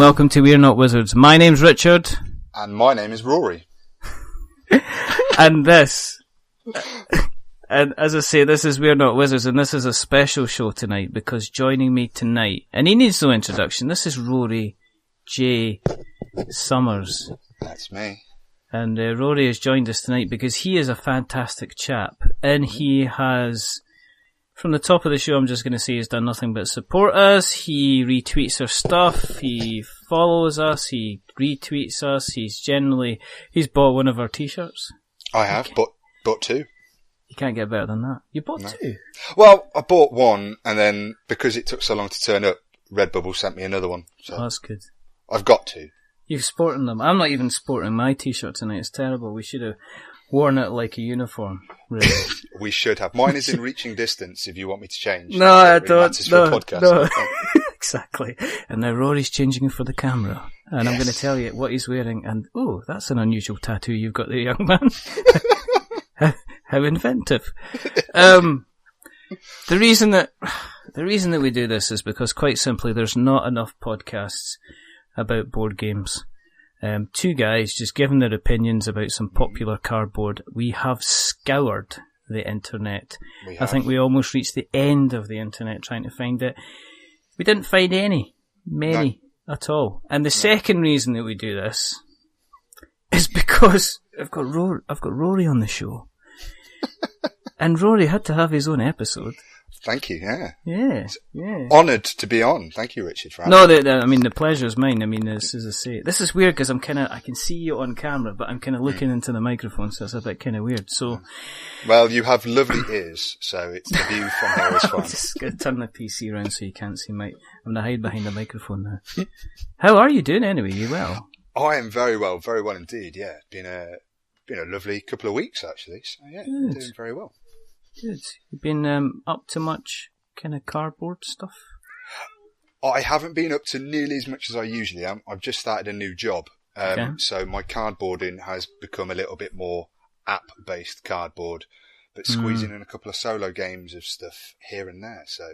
welcome to We're Not Wizards. My name's Richard. And my name is Rory. And as I say, this is We're Not Wizards, and this is a special show tonight, because joining me tonight, and he needs no introduction, this is Rory J Somers. That's me. And Rory has joined us tonight because he is a fantastic chap, and he has... From the top of the show, I'm just going to say he's done nothing but support us. He retweets our stuff. He follows us. He retweets us. He's bought one of our t-shirts. I have, bought two. You can't get better than that. You bought two? Well, I bought one, and then because it took so long to turn up, Redbubble sent me another one. So that's good. I've got two. You've sporting them. I'm not even sporting my t-shirt tonight. It's terrible. We should have worn it like a uniform, really. We should have. Mine is in reaching distance if you want me to change. No, I don't. No. Exactly. And now Rory's changing for the camera. And yes. I'm going to tell you what he's wearing. And, oh, that's an unusual tattoo you've got there, young man. How inventive. The reason that we do this is because, quite simply, there's not enough podcasts about board games. Two guys just giving their opinions about some popular cardboard. We have scoured the internet. I think we almost reached the end of the internet trying to find it. We didn't find many at all. And the second reason that we do this is because I've got Rory on the show. And Rory had to have his own episode. Thank you, yeah. Yeah. Honoured to be on. Thank you, Richard. The pleasure's mine. I mean, as I say, this is weird because I can see you on camera, but I'm kind of looking into the microphone, so it's a bit kind of weird. So, well, you have lovely ears, so it's the view from here is fine. I'm just going to turn the PC around so you can't see I'm going to hide behind the microphone now. How are you doing anyway? You well? I am very well indeed, yeah. Been a lovely couple of weeks, actually, so yeah, doing very well. Good. You've been up to much kind of cardboard stuff? I haven't been up to nearly as much as I usually am. I've just started a new job. So my cardboarding has become a little bit more app-based cardboard, but squeezing in a couple of solo games of stuff here and there. So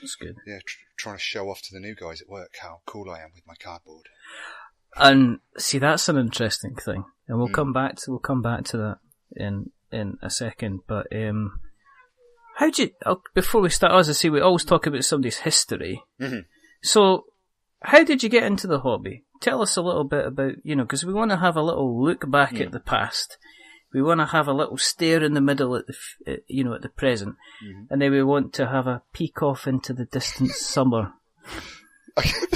that's good. Yeah, trying to show off to the new guys at work how cool I am with my cardboard. And see, that's an interesting thing, and we'll come back to that in a second. But before we start, as I say, we always talk about somebody's history. Mm-hmm. So, how did you get into the hobby? Tell us a little bit about, because we want to have a little look back at the past. We want to have a little stare in the middle at the present, and then we want to have a peek off into the distant summer.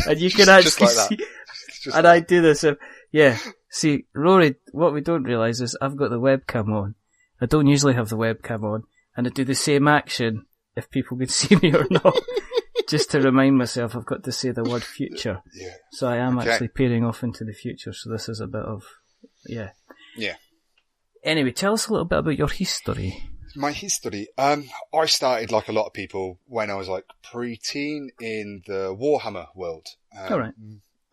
And you can actually see. And I do this. See, Rory, what we don't realise is I've got the webcam on. I don't usually have the webcam on, and I do the same action if people can see me or not, just to remind myself I've got to say the word future. Yeah. So I am actually peering off into the future, so this is a bit of, Yeah. Anyway, tell us a little bit about your history. My history? I started, like a lot of people, when I was like pre-teen in the Warhammer world. All right.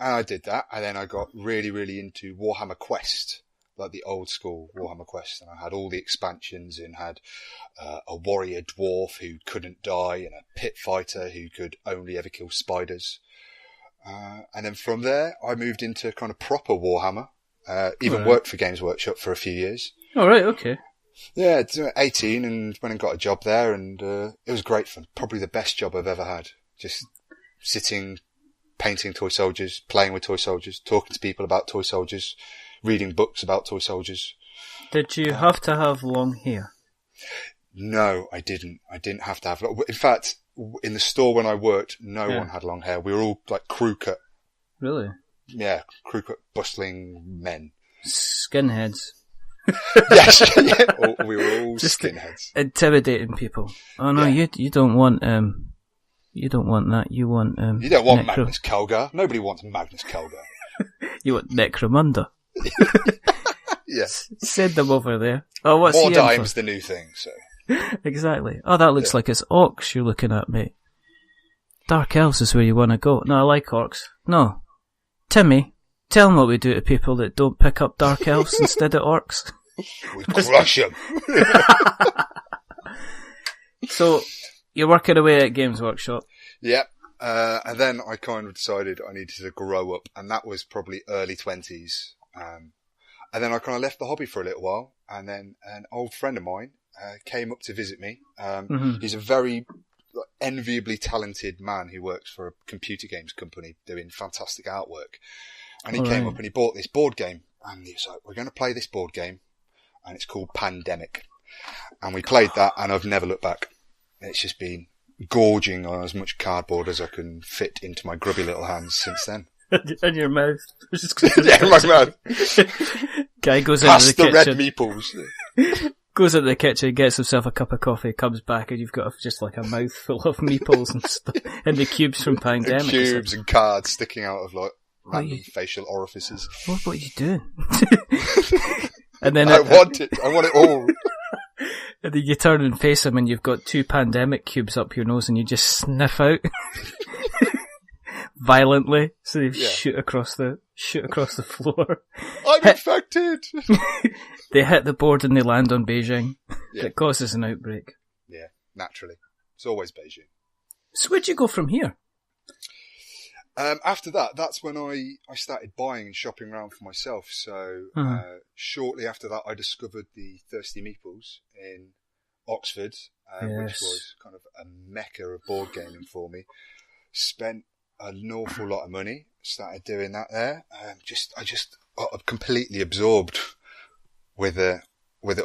And I did that, and then I got really, really into Warhammer Quest. Like the old school Warhammer Quest, and I had all the expansions and had a warrior dwarf who couldn't die and a pit fighter who could only ever kill spiders. And then from there, I moved into kind of proper Warhammer. Worked for Games Workshop for a few years. All right, okay. Yeah, 18 and went and got a job there, and it was great fun. Probably the best job I've ever had. Just sitting, painting toy soldiers, playing with toy soldiers, talking to people about toy soldiers, reading books about toy soldiers. Did you have to have long hair? No, I didn't. I didn't have to have. In fact, in the store when I worked, no one had long hair. We were all like crew cut. Really? Yeah, crew cut, bustling men. Skinheads. Yes, we were all just skinheads. Intimidating people. Oh no, you don't want you don't want that. You want you don't want Magnus Kelgar. Nobody wants Magnus Kelgar. You want Necromunda. Yes. Send them over there. Oh, what's More dime's the new thing, so. Exactly. Oh, that looks like it's orcs you're looking at, mate. Dark Elves is where you want to go. No, I like orcs. No. Timmy, tell them what we do to people that don't pick up Dark Elves instead of orcs. We crush them. So, you're working away at Games Workshop. Yep. And then I kind of decided I needed to grow up, and that was probably early 20s. And then I kind of left the hobby for a little while, and then an old friend of mine came up to visit me. He's a very enviably talented man who works for a computer games company doing fantastic artwork. And he came up and he bought this board game, and he was like, we're going to play this board game, and it's called Pandemic. And we played that, and I've never looked back. It's just been gorging on as much cardboard as I can fit into my grubby little hands since then. And your mouth. Yeah, my mouth. Guy goes Past into the red kitchen. meeples. Goes into the kitchen, gets himself a cup of coffee, comes back, and you've got just like a mouthful of meeples and stuff, and the cubes from Pandemic. And cubes and cards sticking out of like random facial orifices. What are you doing? And then I want it all. And then you turn and face him, and you've got 2 Pandemic cubes up your nose, and you just sniff out violently, so they shoot across the floor. I'm infected. They hit the board and they land on Beijing. Yeah. It causes an outbreak. Yeah, naturally. It's always Beijing. So where'd you go from here? After that, that's when I started buying and shopping around for myself. So shortly after that, I discovered the Thirsty Meeples in Oxford, which was kind of a mecca of board gaming for me. Spent an awful lot of money, started doing that there. I just got completely absorbed with it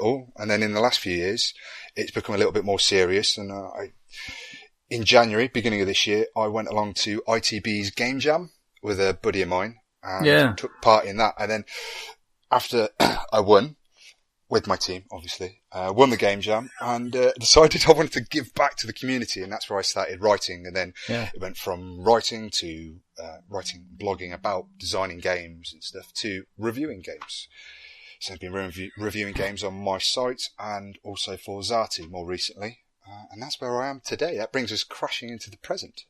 all. And then in the last few years, it's become a little bit more serious. And in January, beginning of this year, I went along to ITB's Game Jam with a buddy of mine and took part in that. And then after I won with my team, obviously, won the Game Jam and decided I wanted to give back to the community. And that's where I started writing. And then it went from writing to blogging about designing games and stuff to reviewing games. So I've been reviewing games on my site and also for Zatu more recently. And that's where I am today. That brings us crashing into the present.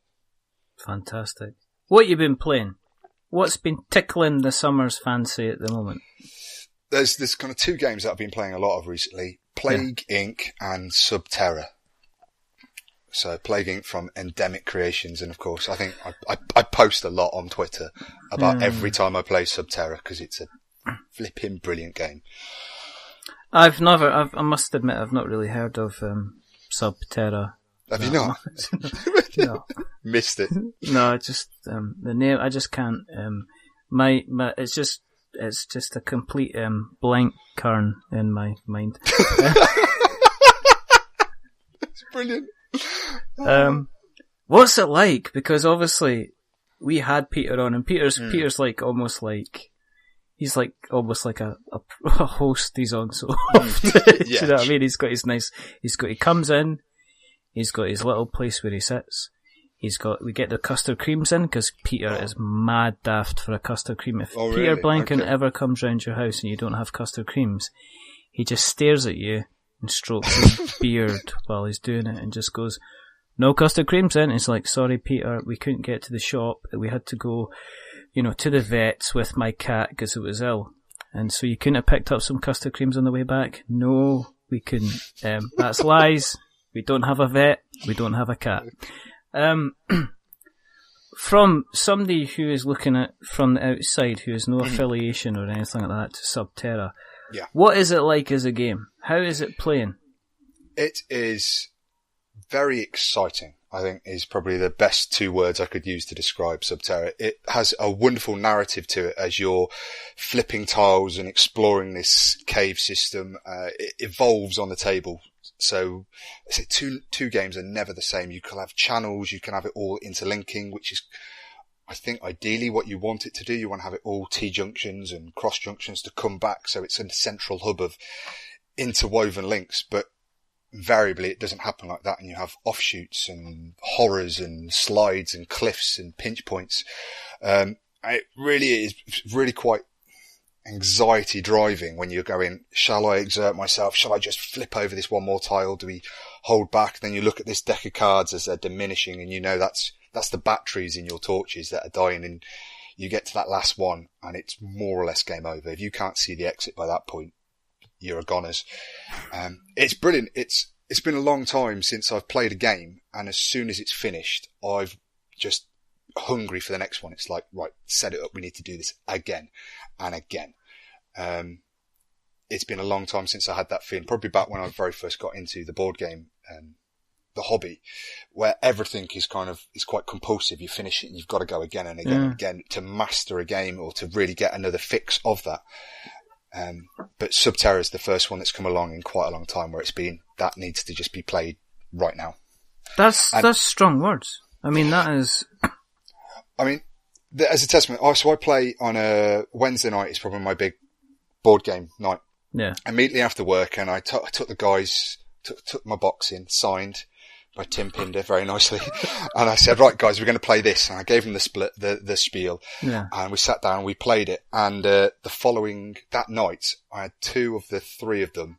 Fantastic. What you been playing? What's been tickling the Somers fancy at the moment? There's kind of 2 games that I've been playing a lot of recently. Plague Inc. and Sub Terra. So Plague Inc. from Endemic Creations. And of course, I think I post a lot on Twitter about every time I play Sub Terra because it's a flipping brilliant game. I must admit, I've not really heard of Sub Terra. Have you not? No. Missed it. No, just the name. I just can't. My it's just a complete Blenkharn in my mind. It's brilliant. What's it like? Because obviously we had Peter on, and Peter's like almost like. He's like almost like a host. He's on so often. Do you know what I mean? He comes in. He's got his little place where he sits. We get the custard creams in because Peter is mad daft for a custard cream. If Peter Blenkharn ever comes round your house and you don't have custard creams, he just stares at you and strokes his beard while he's doing it and just goes, "No custard creams in." It's like, "Sorry, Peter, we couldn't get to the shop. We had to go, to the vets with my cat because it was ill. And so you couldn't have picked up some custard creams on the way back?" "No, we couldn't." That's lies. We don't have a vet. We don't have a cat. From somebody who is looking at from the outside, who has no affiliation or anything like that to Sub Terra, what is it like as a game? How is it playing? It is very exciting, I think, is probably the best 2 words I could use to describe SubTerra. It has a wonderful narrative to it as you're flipping tiles and exploring this cave system. It evolves on the table. So I say two games are never the same. You can have channels, you can have it all interlinking, which is, I think, ideally what you want it to do. You want to have it all T-junctions and cross-junctions to come back, so it's a central hub of interwoven links, but invariably it doesn't happen like that, and you have offshoots and horrors and slides and cliffs and pinch points. It really is really quite anxiety driving when you're going, shall I exert myself? Shall I just flip over this one more tile? Do we hold back? Then you look at this deck of cards as they're diminishing, and you know that's the batteries in your torches that are dying, and you get to that last one and it's more or less game over. If you can't see the exit by that point, you're a goners. It's brilliant. It's been a long time since I've played a game, and as soon as it's finished, I've just hungry for the next one. It's like, right, set it up. We need to do this again and again. It's been a long time since I had that feeling, probably back when I very first got into the board game, the hobby, where everything is quite compulsive. You finish it and you've got to go again and again and again to master a game or to really get another fix of that. But Sub Terra is the first one that's come along in quite a long time where it's been, that needs to just be played right now. That's strong words. I mean, that is... I mean, as a testament, so I play on a Wednesday night is probably my big board game night. Yeah. Immediately after work, and I took the guys, took my box in, signed by Tim Pinder very nicely. And I said, right guys, we're going to play this. And I gave them the spiel. Yeah. And we sat down, we played it. And, that night, I had 2 of the 3 of them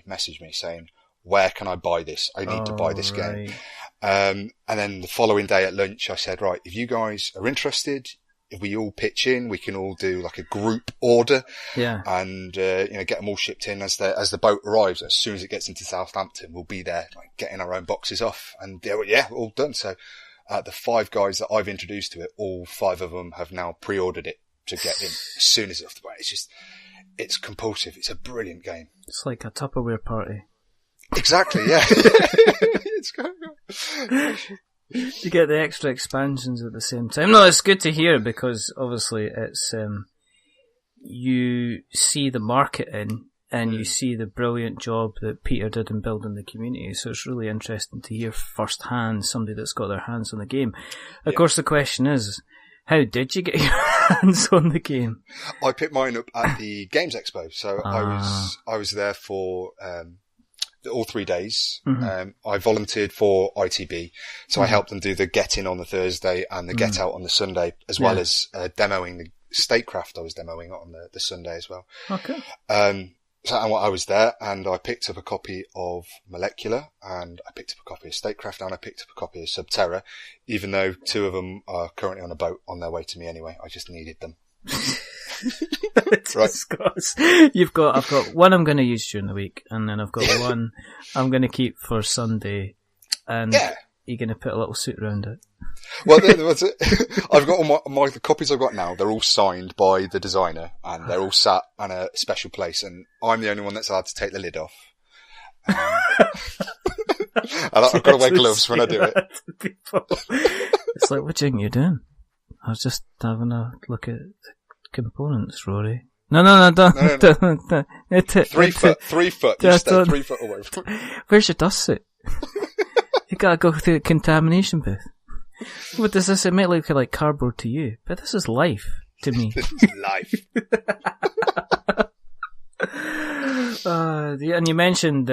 message me saying, where can I buy this? I need to buy this game. And then the following day at lunch, I said, right, if you guys are interested, if we all pitch in, we can all do like a group order. Yeah. And, get them all shipped in as the boat arrives. As soon as it gets into Southampton, we'll be there, like getting our own boxes off. And yeah, all done. So, the 5 guys that I've introduced to it, all 5 of them have now pre-ordered it to get in as soon as it's off the boat. It's compulsive. It's a brilliant game. It's like a Tupperware party. Exactly, yeah. It's going on. You get the extra expansions at the same time. No, it's good to hear because obviously it's you see the market in and you see the brilliant job that Peter did in building the community. So it's really interesting to hear firsthand somebody that's got their hands on the game. Of course, the question is, how did you get your hands on the game? I picked mine up at the Games Expo. So I was there for all 3 days. Mm-hmm. I volunteered for ITB, so I helped them do the get in on the Thursday and the get out on the Sunday, as well as demoing the Statecraft. I was demoing on the Sunday as well. Okay. So I was there, and I picked up a copy of Molecular, and I picked up a copy of Statecraft, and I picked up a copy of Sub Terra, even though 2 of them are currently on a boat on their way to me anyway. I just needed them. Right. I've got one I'm going to use during the week, and then I've got one I'm going to keep for Sunday, and you're going to put a little suit around it. Well, that's it. I've got all the copies I've got now. They're all signed by the designer, and they're all sat in a special place, and I'm the only one that's allowed to take the lid off. And I've got to wear gloves when I do it. It's like, what do you think you're doing? I was just having a look at the components, Rory. No, don't. 3 foot. 3 foot. You stay 3 foot away from me. Where's your dust suit? You gotta go through the contamination booth. What does this? It might look like cardboard to you, but this is life to me. This is life. And you mentioned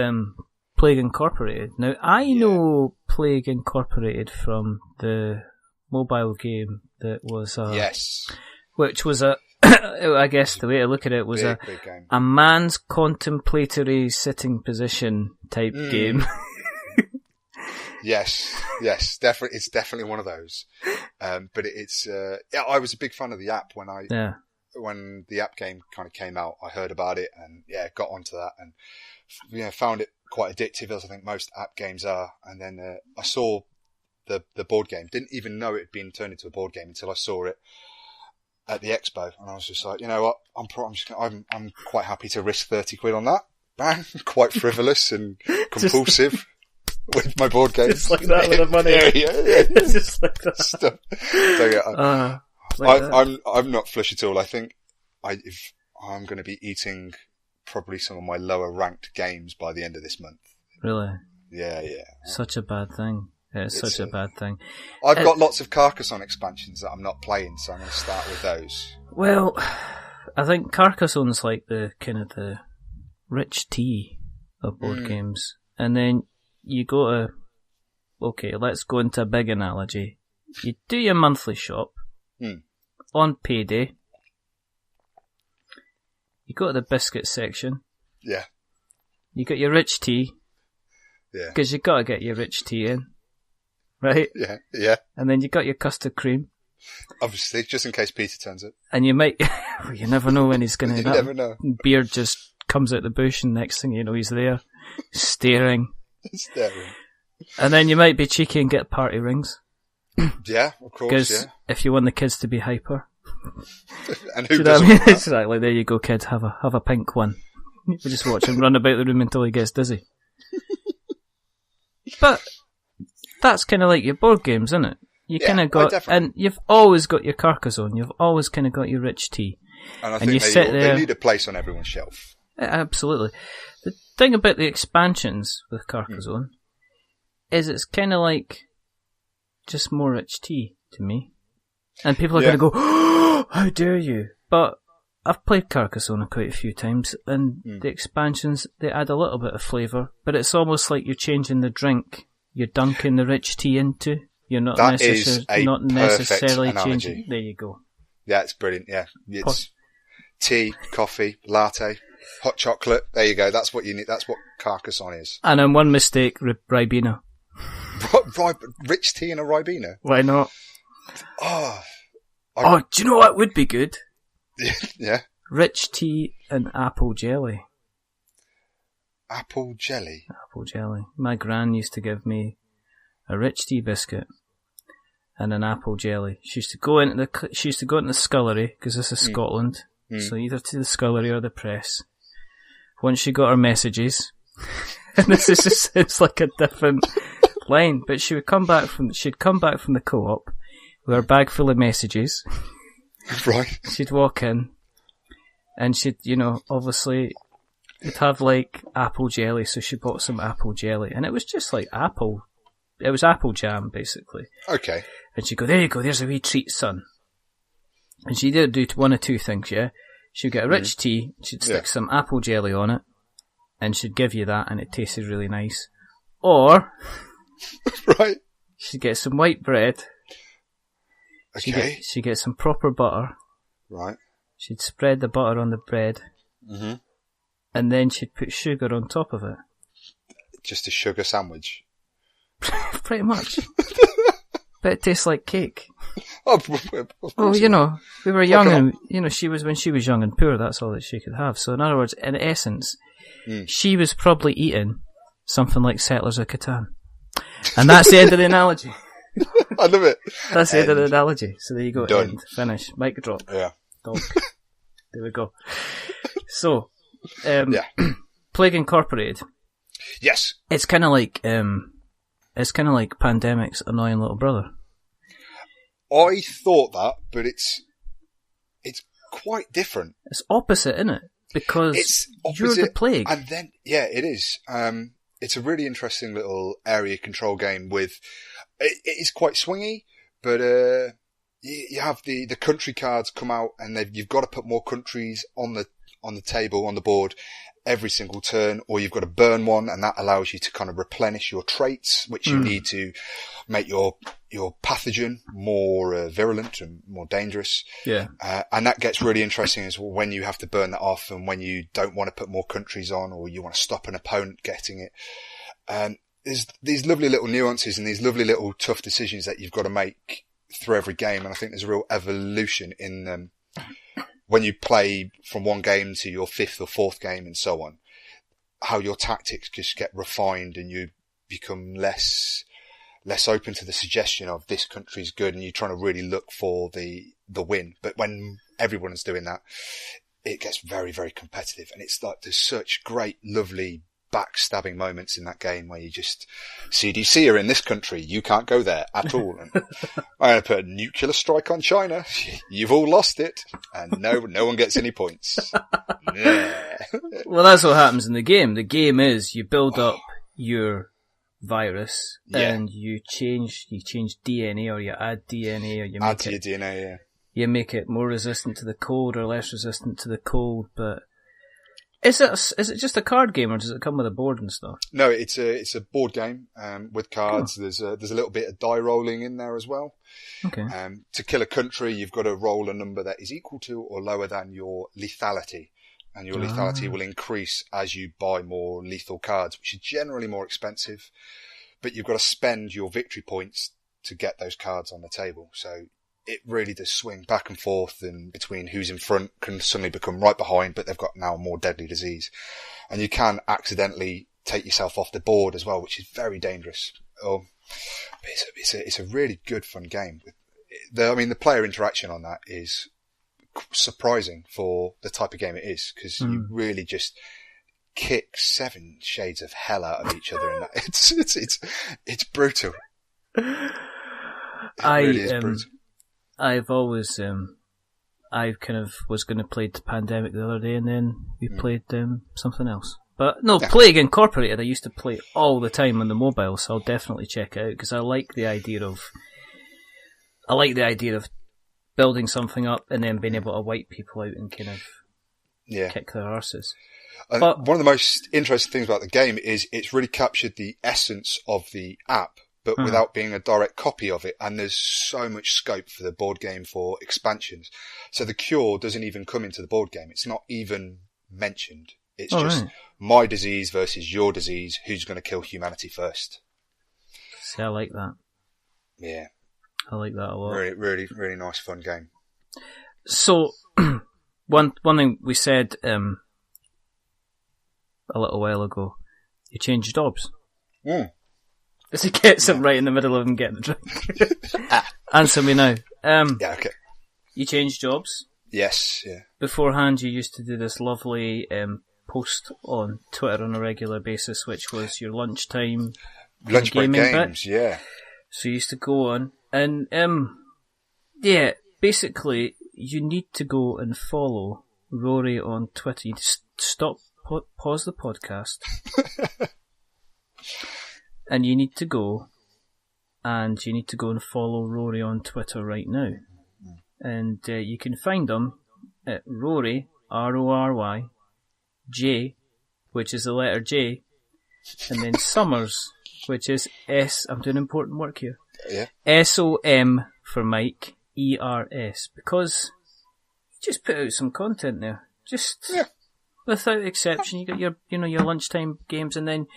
Plague Incorporated. Now, I know Plague Incorporated from the mobile game that was yes, which was I guess the way to look at it was big a man's contemplatory sitting position type game. Yes, definitely. It's definitely one of those. But it's I was a big fan of the app when the app game kind of came out. I heard about it and got onto that and found it quite addictive, as I think most app games are. And then I saw the board game. Didn't even know it had been turned into a board game until I saw it at the expo, and I was just like, you know what, I'm quite happy to risk 30 quid on that. Bang, quite frivolous and compulsive with my board games. Just like that with the money. Yeah. Just like that. Stuff. So I'm not flush at all. I think if I'm going to be eating probably some of my lower ranked games by the end of this month. Really? Yeah. Such a bad thing. It's such a bad thing. I've got lots of Carcassonne expansions that I'm not playing, so I'm going to start with those. Well, I think Carcassonne's like the kind of the rich tea of board games. And then you go to, okay, let's go into a big analogy. You do your monthly shop on payday. You go to the biscuit section. Yeah. You got your rich tea. Yeah. Because you got to get your rich tea in. Right? Yeah. And then you got your custard cream. Obviously, just in case Peter turns up. And you might, you never know when he's going to. You never know. Beard just comes out the bush, and next thing you know, he's there, staring. Staring. And then you might be cheeky and get party rings. Yeah, of course, Because if you want the kids to be hyper. And Do who you know what doesn't I mean? want that? Exactly. There you go, kid. Have a pink one. You just watch him run about the room until he gets dizzy. But that's kind of like your board games, isn't it? You kind of got, and you've always got your Carcassonne. You've always kind of got your rich tea. And I think they need a place on everyone's shelf. Absolutely. The thing about the expansions with Carcassonne is it's kind of like just more rich tea to me. And people are going to go, oh, how dare you? But I've played Carcassonne quite a few times, and the expansions, they add a little bit of flavour, but it's almost like you're changing the drink you're dunking the rich tea into. You're not, not necessarily analogy. Changing. There you go. Yeah, it's brilliant, yeah. It's tea, coffee, latte, hot chocolate. There you go. That's what you need. That's what Carcassonne is. And on one mistake, Ribena. Rich tea and a Ribena? Why not? Oh, do you know what would be good? Yeah. Rich tea and apple jelly. Apple jelly? Apple jelly. My gran used to give me a rich tea biscuit and an apple jelly. She used to go into the scullery, because this is Scotland, so either to the scullery or the press. Once she got her messages, and this is just, it's like a different line, but she'd come back from the co-op with her bag full of messages. Right. She'd walk in, and she'd, obviously, it'd have like apple jelly, so she bought some apple jelly, and it was just like apple. It was apple jam, basically. Okay. And she'd go, there you go, there's a wee treat, son. And she'd either do one of two things, yeah? She'd get a rich tea, she'd stick some apple jelly on it, and she'd give you that, and it tasted really nice. Or, right, she'd get some white bread. Okay. She'd get some proper butter. Right. She'd spread the butter on the bread. Mm-hmm. And then she'd put sugar on top of it. Just a sugar sandwich? Pretty much. But it tastes like cake. Oh, of course. Well, we were young and, when she was young and poor, that's all that she could have. So in other words, in essence, she was probably eating something like Settlers of Catan. And that's the end of the analogy. I love it. That's the end of the analogy. So there you go. Done. End. Finish. Mic drop. Yeah. Dog. There we go. So, Plague Incorporated. Yes. It's kind of like Pandemic's annoying little brother. I thought that, but it's quite different. It's opposite, isn't it? Because you're the plague. And then, yeah, it is. It's a really interesting little area control game with, it is quite swingy, but, you have the country cards come out, and you've got to put more countries on the table, on the board, every single turn, or you've got to burn one, and that allows you to kind of replenish your traits, which you need to make your pathogen more virulent and more dangerous. Yeah. And that gets really interesting as well when you have to burn that off, and when you don't want to put more countries on, or you want to stop an opponent getting it. There's these lovely little nuances and these lovely little tough decisions that you've got to make through every game, and I think there's a real evolution in them. When you play from one game to your fifth or fourth game and so on, how your tactics just get refined and you become less open to the suggestion of this country's good, and you're trying to really look for the win. But when everyone is doing that, it gets very, very competitive. And it's like, there's such great, lovely backstabbing moments in that game where you just, CDC are in this country, you can't go there at all. And I'm going to put a nuclear strike on China. You've all lost it, and no one gets any points. Yeah. Well, that's what happens in the game. The game is you build up your virus, and you change DNA, or you add DNA, or you make add to your DNA. Yeah. You make it more resistant to the cold or less resistant to the cold, but. Is it just a card game, or does it come with a board and stuff? No, it's a board game with cards. Cool. There's a little bit of die rolling in there as well. Okay. To kill a country, you've got to roll a number that is equal to or lower than your lethality, and your lethality will increase as you buy more lethal cards, which are generally more expensive. But you've got to spend your victory points to get those cards on the table. So it really does swing back and forth, and between who's in front can suddenly become right behind, but they've got now a more deadly disease. And you can accidentally take yourself off the board as well, which is very dangerous. It's a really good fun game. The player interaction on that is surprising for the type of game it is, because you really just kick 7 shades of hell out of each other, and it's brutal. Really is brutal. I've always I kind of was going to play the Pandemic the other day, and then we played something else. But no, Plague Incorporated I used to play all the time on the mobile, so I'll definitely check it out, because I like the idea of building something up and then being able to wipe people out and kind of kick their arses. But one of the most interesting things about the game is it's really captured the essence of the app, but without being a direct copy of it. And there's so much scope for the board game for expansions. So the cure doesn't even come into the board game. It's not even mentioned. It's just my disease versus your disease. Who's going to kill humanity first? See, I like that. Yeah. I like that a lot. Really, really, really nice, fun game. So, one thing we said a little while ago, you changed jobs. As he gets him right in the middle of him getting the drink. Answer me now. Okay. You changed jobs? Yes, yeah. Beforehand, you used to do this lovely post on Twitter on a regular basis, which was your lunchtime lunch break gaming games, bit. Yeah. So you used to go on, and basically, you need to go and follow Rory on Twitter. You just stop, pause the podcast, and you need to go and follow Rory on Twitter right now. And you can find him at Rory, Rory, J, which is the letter J, and then Somers, which is S. I'm doing important work here. Yeah. SOM for Mike, ERS, because you just put out some content there. Just without exception. You got your lunchtime games, and then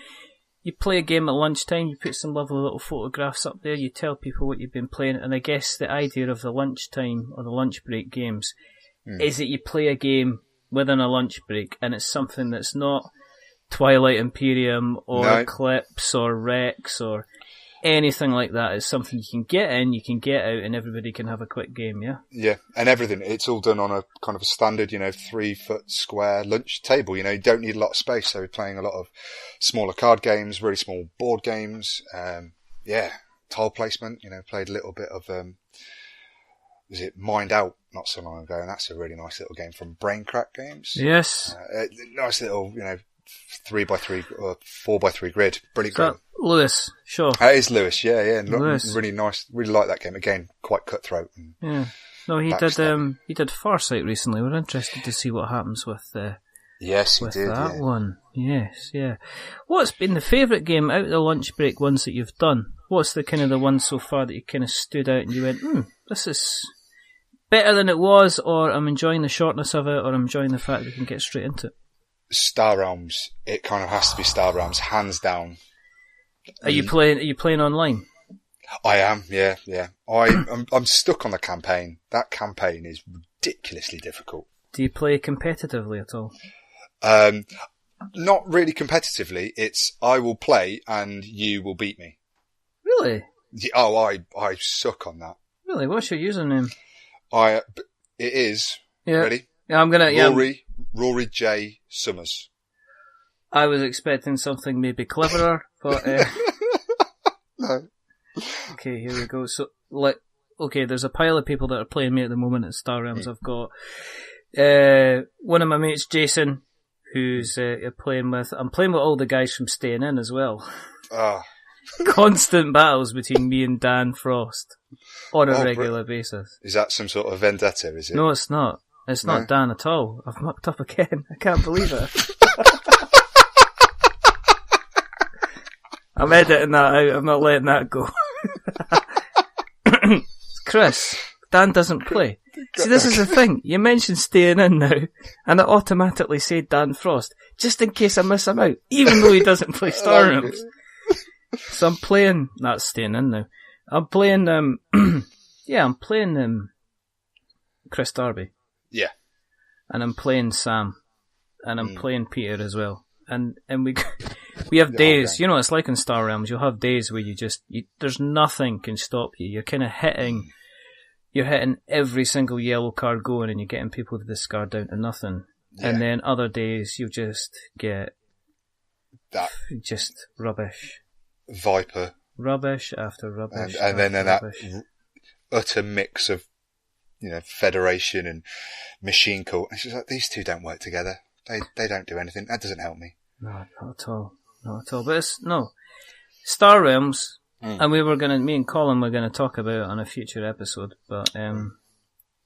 you play a game at lunchtime, you put some lovely little photographs up there, you tell people what you've been playing, and I guess the idea of the lunchtime or the lunch break games is that you play a game within a lunch break, and it's something that's not Twilight Imperium or Eclipse or Rex or anything like that. It's something you can get in, you can get out, and everybody can have a quick game, yeah? Yeah, and everything. It's all done on a kind of a standard, 3-foot square lunch table. You don't need a lot of space, so we're playing a lot of smaller card games, really small board games. Tile placement. Played a little bit of, was it Mind Out not so long ago, and that's a really nice little game from Brain Crack Games. Yes. Nice little, 3x3 or 4x3 grid. Brilliant game. Lewis, sure. It is Lewis, yeah. Lewis. Really nice. Really like that game. Again, quite cutthroat. Yeah. No, he did Farsight recently. We're interested to see what happens with yes, he did, that one. Yes, yeah. What's been the favourite game out of the lunch break ones that you've done? What's the kind of the one so far that you kind of stood out and you went, this is better than it was, or I'm enjoying the shortness of it, or I'm enjoying the fact that we can get straight into it? Star Realms. It kind of has to be Star Realms, hands down. Are you playing online? I am, yeah. I'm stuck on the campaign. That campaign is ridiculously difficult. Do you play competitively at all? Not really competitively. It's I will play and you will beat me. Really? Oh, I suck on that. Really? What's your username? It is. Yeah. Ready? Yeah, I'm gonna. Rory J Somers. I was expecting something maybe cleverer, but no. Okay, here we go. So, there's a pile of people that are playing me at the moment at Star Realms. I've got one of my mates, Jason, who's playing with. I'm playing with all the guys from Staying In as well. Constant battles between me and Dan Frost on a regular basis. Is that some sort of vendetta? Is it? No, it's not. It's not Dan at all. I've mucked up again. I can't believe it. I'm editing that out. I'm not letting that go. Chris, Dan doesn't play. See, this is the thing. You mentioned Staying In now, and I automatically say Dan Frost, just in case I miss him out, even though he doesn't play Star Realms. So I'm playing, that's Staying In now. I'm playing, I'm playing, Chris Darby. Yeah. And I'm playing Sam. And I'm playing Peter as well. and we have The whole days. game. You know, it's like in Star Realms. You'll have days where there's nothing can stop you. You're kind of you're hitting every single yellow card going, and you're getting people to discard down to nothing. Yeah. And then other days you'll just get That just rubbish. Viper. Rubbish after rubbish. And then that rubbish. utter mix of, Federation and Machine Cult. It's just like, these two don't work together. They don't do anything. That doesn't help me. No, not at all. Not at all. But Star Realms, and me and Colin were going to talk about it on a future episode, but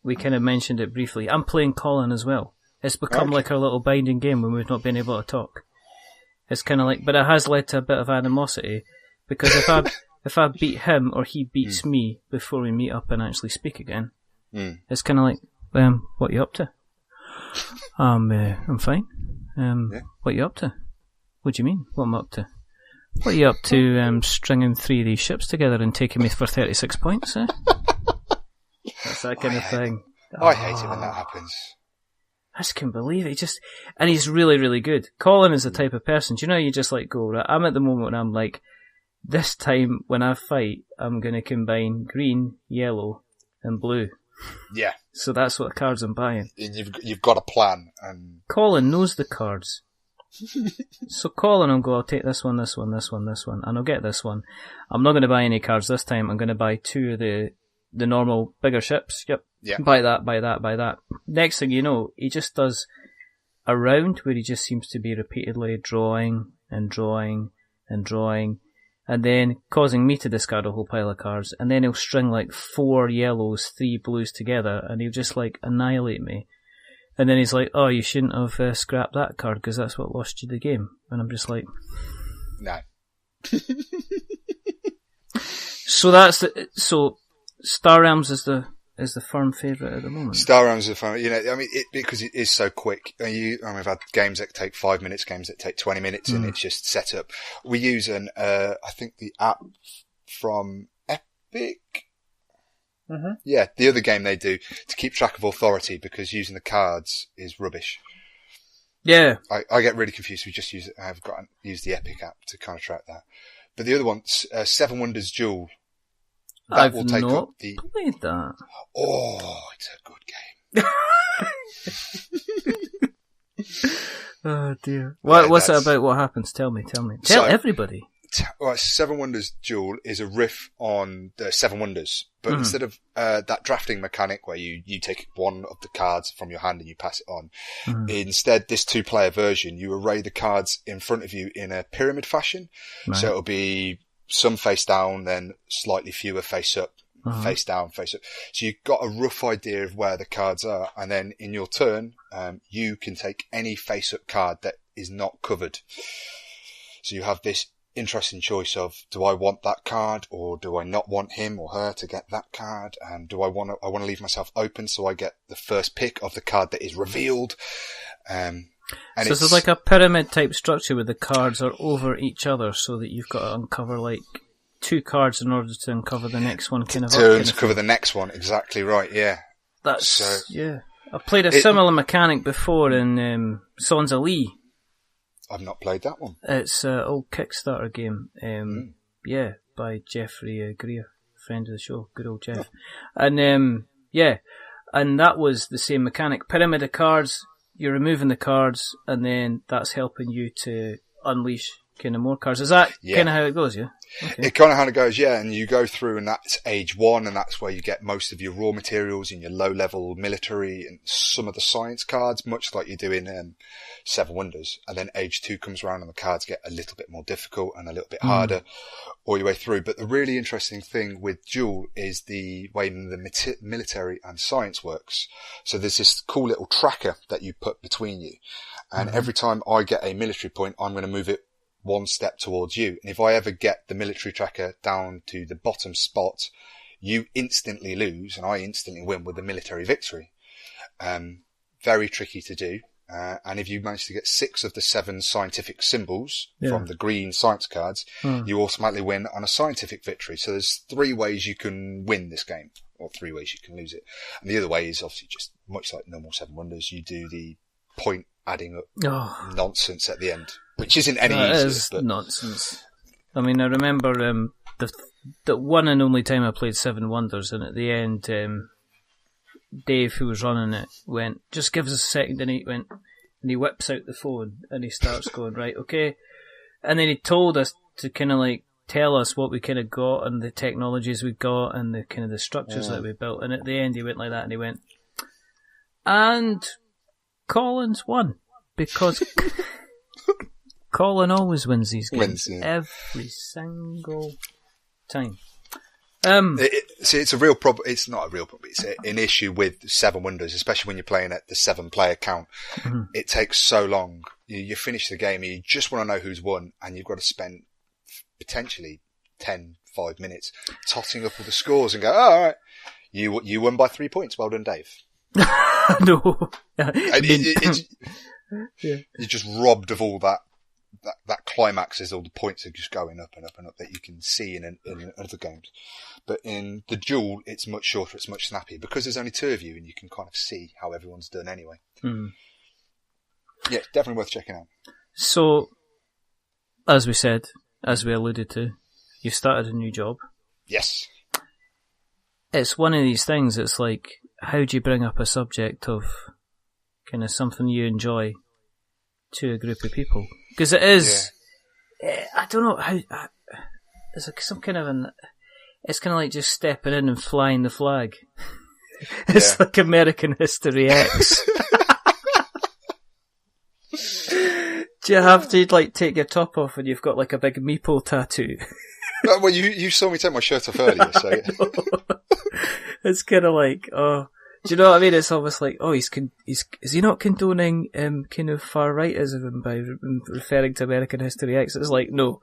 we kind of mentioned it briefly. I'm playing Colin as well. It's become like our little binding game when we've not been able to talk. It's kind of like, but it has led to a bit of animosity, because if I beat him or he beats me before we meet up and actually speak again, it's kind of like, what are you up to? I'm fine. What are you up to? What do you mean? What am I up to? What are you up to, stringing 3 of these ships together and taking me for 36 points, eh? That's that kind of thing. I hate it when that happens. I just can't believe it. And he's really, really good. Colin is the type of person, do you know, you just like go, right, I'm at the moment when I'm like, this time when I fight, I'm going to combine green, yellow, and blue. Yeah. So that's what cards I'm buying. And you've got a plan. And Colin knows the cards. So Colin will go, I'll take this one, this one, this one, this one, and I'll get this one. I'm not going to buy any cards this time. I'm going to buy 2 of the normal bigger ships. Yep. Yeah. Buy that, buy that, buy that. Next thing you know, he just does a round where he just seems to be repeatedly drawing and drawing and drawing, and then causing me to discard a whole pile of cards, and then he'll string like 4 yellows, 3 blues together, and he'll just like annihilate me. And then he's like, oh, you shouldn't have scrapped that card because that's what lost you the game. And I'm just like, no. So Star Realms is the firm favourite at the moment. Star Realms is fun. Because it is so quick. We've had games that take 5 minutes, games that take 20 minutes, and it's just set up. We use I think the app from Epic. Mm-hmm. Yeah, the other game they do to keep track of authority, because using the cards is rubbish. Yeah. I get really confused. I've got to use the Epic app to kind of track that. But the other one, Seven Wonders Duel. I've not played that. Oh, it's a good game. Oh dear. What's it about? What happens? Tell me. Tell everybody. Seven Wonders Duel is a riff on the Seven Wonders, but instead of that drafting mechanic where you take one of the cards from your hand and you pass it on, instead this 2-player version, you array the cards in front of you in a pyramid fashion. Right. So it'll be some face down, then slightly fewer face up, face down, face up. So you've got a rough idea of where the cards are, and then in your turn, you can take any face up card that is not covered. So you have this interesting choice of, do I want that card, or do I not want him or her to get that card? And do I want to leave myself open so I get the first pick of the card that is revealed? And so it's like a pyramid type structure where the cards are over each other, so that you've got to uncover like 2 cards in order to uncover the next one. Kind of cover the next one. Exactly right. Yeah. Yeah. I played a similar mechanic before in Sons of Lee. I've not played that one. It's an old Kickstarter game. Yeah, by Jeffrey Greer, friend of the show. Good old Jeff. And and that was the same mechanic. Pyramid of cards. You're removing the cards, and then that's helping you to unleash kind of more cards. Is that kind of how it goes, yeah? Okay. It kind of how it goes, yeah. And you go through, and that's age 1, and that's where you get most of your raw materials and your low-level military and some of the science cards, much like you do in Seven Wonders. And then age 2 comes around, and the cards get a little bit more difficult and a little bit harder all your way through. But the really interesting thing with Duel is the way the military and science works. So there's this cool little tracker that you put between you. And every time I get a military point, I'm going to move it 1 step towards you. And if I ever get the military tracker down to the bottom spot, you instantly lose and I instantly win with the military victory. Very tricky to do. And if you manage to get 6 of the 7 scientific symbols from the green science cards, you automatically win on a scientific victory. So there's 3 ways you can win this game, or 3 ways you can lose it. And the other way is obviously just much like normal Seven Wonders. You do the point adding up Oh, nonsense at the end, which isn't any that easier. is But nonsense. I mean, I remember the one and only time I played Seven Wonders, and at the end, Dave, who was running it, went, "Just give us a second," and he whips out the phone and he starts going, "Right, okay," and then he told us to kind of like tell us what we kind of got and the technologies we got and the kind of the structures that we built, and at the end he went like that and he went, "And Collins won because." Colin always wins these games every single time. It's a real problem. It's not a real problem. It's an issue with Seven Wonders, especially when you're playing at the 7-player count. Mm-hmm. It takes so long. You finish the game, and you just want to know who's won, and you've got to spend potentially 5 minutes totting up all the scores and go, "Oh, all right, you won by 3 points. Well done, Dave." No, you're just robbed of all that climax as all the points are just going up and up and up that you can see in other games. But in the duel, it's much shorter, it's much snappier because there's only 2 of you and you can kind of see how everyone's done anyway. Mm. Yeah, it's definitely worth checking out. So, as we said, as we alluded to, you've started a new job. Yes. It's one of these things, it's like, how do you bring up a subject of kind of something you enjoy to a group of people? Because it is, I don't know how, there's like some kind of it's kind of like just stepping in and flying the flag. It's like American History X. Do you have to like take your top off and you've got like a big meeple tattoo? Well, you saw me take my shirt off earlier, so. It's kind of like, oh. Do you know what I mean? It's almost like, oh, is he not condoning kind of far rightism by referring to American History X? It's like, no.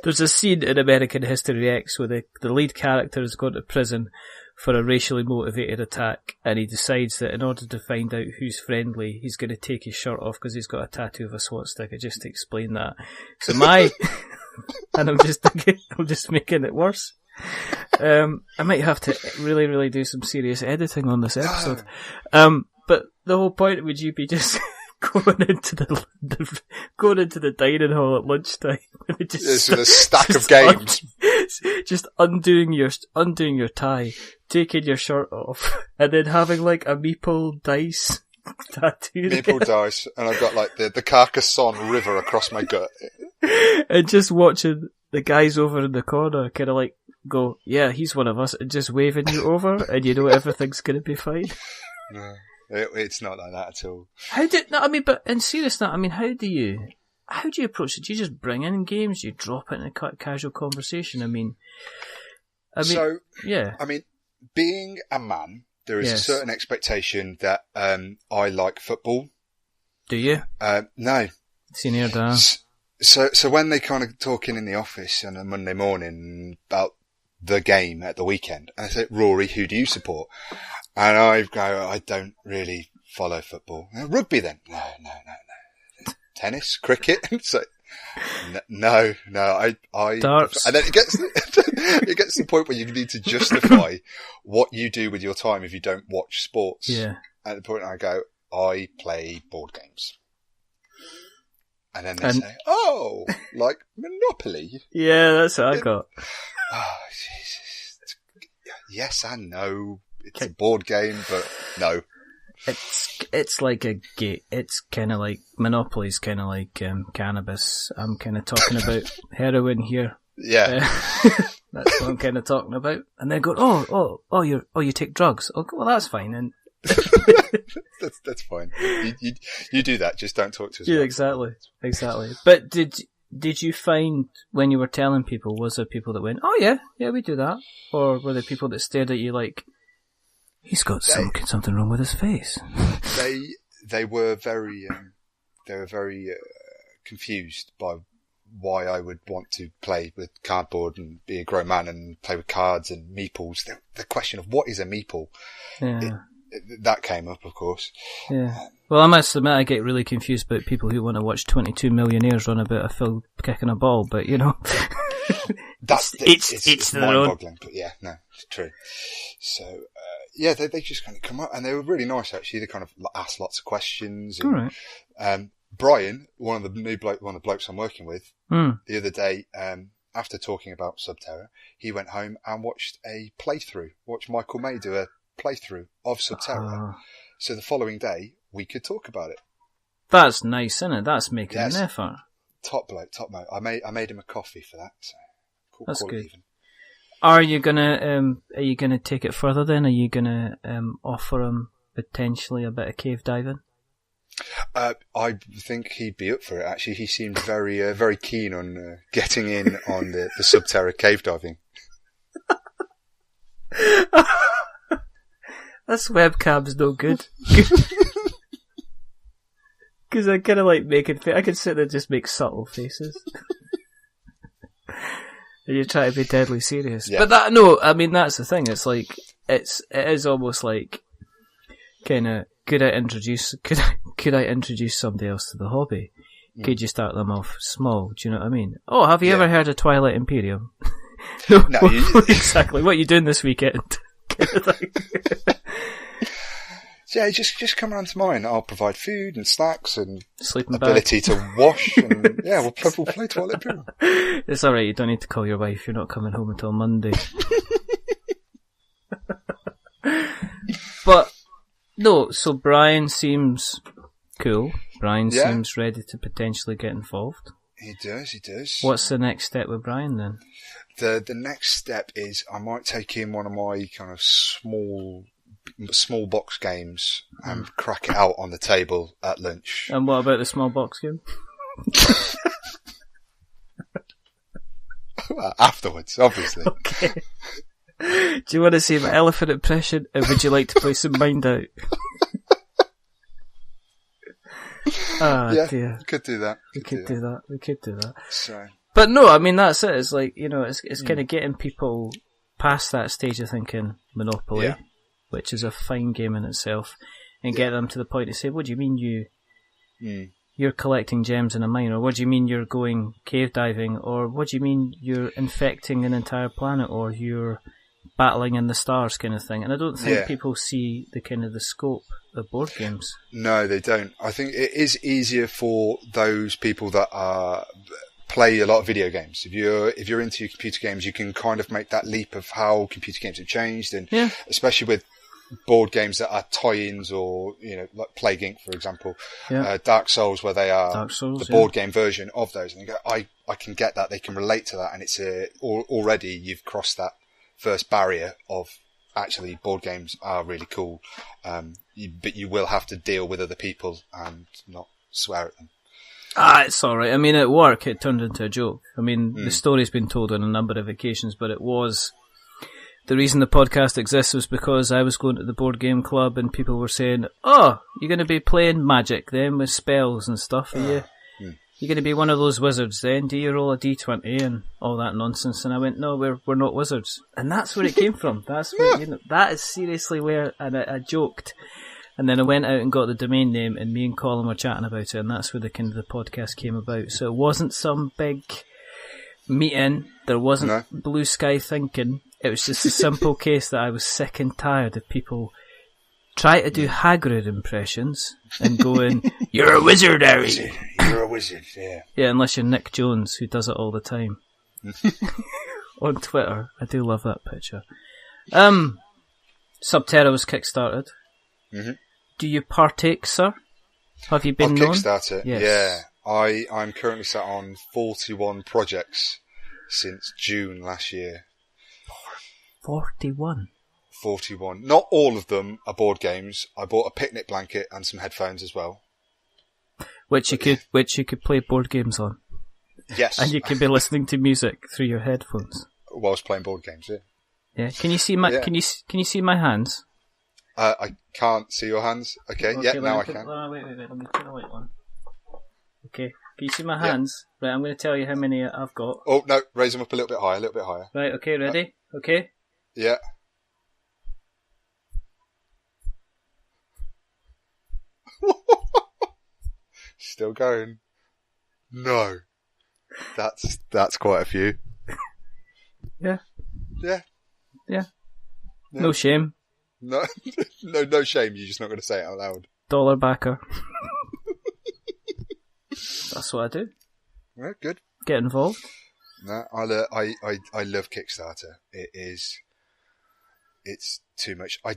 There's a scene in American History X where the lead character has gone to prison for a racially motivated attack, and he decides that in order to find out who's friendly, he's going to take his shirt off because he's got a tattoo of a swastika, just to explain that. So and I'm just making it worse. I might have to really, really do some serious editing on this episode. But the whole point would you be just going into the dining hall at lunchtime and just with a stack of games, just undoing your tie, taking your shirt off, and then having like a meeple dice tattoo. Meeple dice, and I've got like the Carcassonne River across my gut, and just watching the guys over in the corner kind of like go, "Yeah, he's one of us," and just waving you over, and you know everything's going to be fine. No, it's not like that at all. But in seriousness, how do you approach it? Do you just bring in games? Do you drop it in a casual conversation? Being a man, there is a certain expectation that I like football. Do you? No. Senior Dan. So when they kind of talking in the office on a Monday morning about the game at the weekend, and I say, "Rory, who do you support?" And I go, "I don't really follow football." "Rugby then?" No. "Tennis, cricket?" So, no, I darts. And then it gets to the point where you need to justify what you do with your time if you don't watch sports. Yeah. At the point I go, "I play board games." And then they say, "Oh, like Monopoly." Yeah, that's what I got. Oh, Jesus. Yes, I know. It's a board game, but no. It's like a game. It's kind of like Monopoly's kind of like cannabis. I'm kind of talking about heroin here. Yeah. That's what I'm kind of talking about. And they go, oh, you take drugs. Oh, well, that's fine. And that's fine. You do that. Just don't talk to us. Yeah, exactly. But did you find when you were telling people, was there people that went, "Oh yeah, we do that," or were there people that stared at you like, "He's got something wrong with his face"? They were very confused by why I would want to play with cardboard and be a grown man and play with cards and meeples. The question of what is a meeple? Yeah. That came up, of course. Yeah. Well, I must admit, I get really confused about people who want to watch 22 millionaires run about a field kicking a ball, but you know. It's mind-boggling, but yeah, no, it's true. So, yeah, they just kind of come up, and they were really nice actually. They kind of asked lots of questions. And, All right. Brian, one of the blokes I'm working with, the other day, after talking about Sub Terra, he went home and watched Michael May do a playthrough of Sub Terra. So the following day, we could talk about it. That's nice, isn't it? That's making an effort. Top bloke. I made him a coffee for that. So that's good. Even. Are you gonna take it further then? Are you gonna offer him potentially a bit of cave diving? I think he'd be up for it. Actually, he seemed very keen on getting in on the Sub Terra cave diving. This webcam's no good. Because I kind of like making. I can sit there and just make subtle faces. And you're trying to be deadly serious. Yeah. But that's the thing. It's like it is almost like kind of could I introduce somebody else to the hobby? Could you start them off small? Do you know what I mean? Oh, have you ever heard of Twilight Imperium? No, exactly. What are you doing this weekend? Yeah, just come round to mine. I'll provide food and snacks and sleeping ability bag. to wash. And we'll play Twilight Imperium. It's all right. You don't need to call your wife. You're not coming home until Monday. But no. So Brian seems cool. Brian seems ready to potentially get involved. He does. What's the next step with Brian then? The next step is I might take him one of my kind of small box games and crack it out on the table at lunch. And what about the small box game? Afterwards, obviously. Okay. Do you want to see my elephant impression, or would you like to play some Mind Out? Dear. We could do that. We could do that. So. But no, I mean, that's it. It's like, it's kind of getting people past that stage of thinking Monopoly, which is a fine game in itself, and get them to the point to say, what do you mean you're collecting gems in a mine, or what do you mean you're going cave diving, or what do you mean you're infecting an entire planet, or you're battling in the stars kind of thing. And I don't think people see the kind of the scope of board games. No, they don't. I think it is easier for those people that play a lot of video games. If you're into computer games, you can kind of make that leap of how computer games have changed, and especially with board games that are tie-ins, or like Plague Inc., for example, Dark Souls, where they are the board game version of those, and you go, I can get that. They can relate to that, and it's already you've crossed that first barrier of actually board games are really cool, but you will have to deal with other people and not swear at them. It's alright. I mean, at work, it turned into a joke. I mean, the story's been told on a number of occasions, but it was... The reason the podcast exists was because I was going to the board game club and people were saying, oh, you're going to be playing Magic then with spells and stuff, are you? You're going to be one of those wizards then? Do you roll a d20 and all that nonsense? And I went, no, we're not wizards. And that's where it came from. That's where, that is seriously where, and I joked. And then I went out and got the domain name, and me and Colin were chatting about it, and that's where the kind of the podcast came about. So it wasn't some big meeting. There wasn't blue sky thinking. It was just a simple case that I was sick and tired of people try to do Hagrid impressions and going, "You're a wizard, Harry. You're a wizard." Yeah. Yeah, unless you're Nick Jones, who does it all the time on Twitter. I do love that picture. Sub Terra was kickstarted. Mm-hmm. Do you partake, sir? Have you been known? Kickstarter, yes. Yeah. I'm currently sat on 41 projects since June last year. 41? 41. Not all of them are board games. I bought a picnic blanket and some headphones as well. Which you could play board games on. Yes. And you could be listening to music through your headphones. Whilst playing board games, yeah. Yeah. Can you see my can you see my hands? I can't see your hands. Okay, now I can. Wait. Let me turn the light on. Okay, can you see my hands? Right, I'm going to tell you how many I've got. Oh, no, raise them up a little bit higher. Right, okay, ready? Okay? Yeah. Still going. No. That's quite a few. Yeah. Yeah. No shame. No, no shame. You're just not going to say it out loud. Dollar backer. That's what I do. Yeah, good. Get involved. No, I love Kickstarter. It's too much. I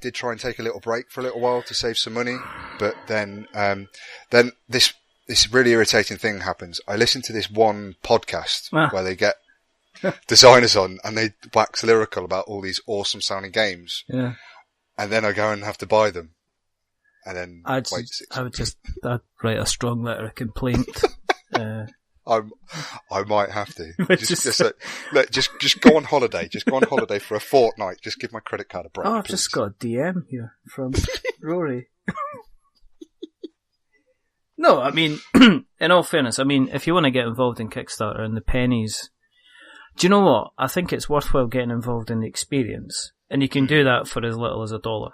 did try and take a little break for a little while to save some money, but then this really irritating thing happens. I listen to this one podcast where they get designers on and they wax lyrical about all these awesome sounding games. Yeah. And then I go and have to buy them. And then I'd write a strong letter of complaint. I might have to. Just go on holiday. Just go on holiday for a fortnight. Just give my credit card a break. Oh, I've please. just got a DM here from Rory. No, I mean, in all fairness, I mean, if you want to get involved in Kickstarter and the pennies, do you know what? I think it's worthwhile getting involved in the experience. And you can do that for as little as $1.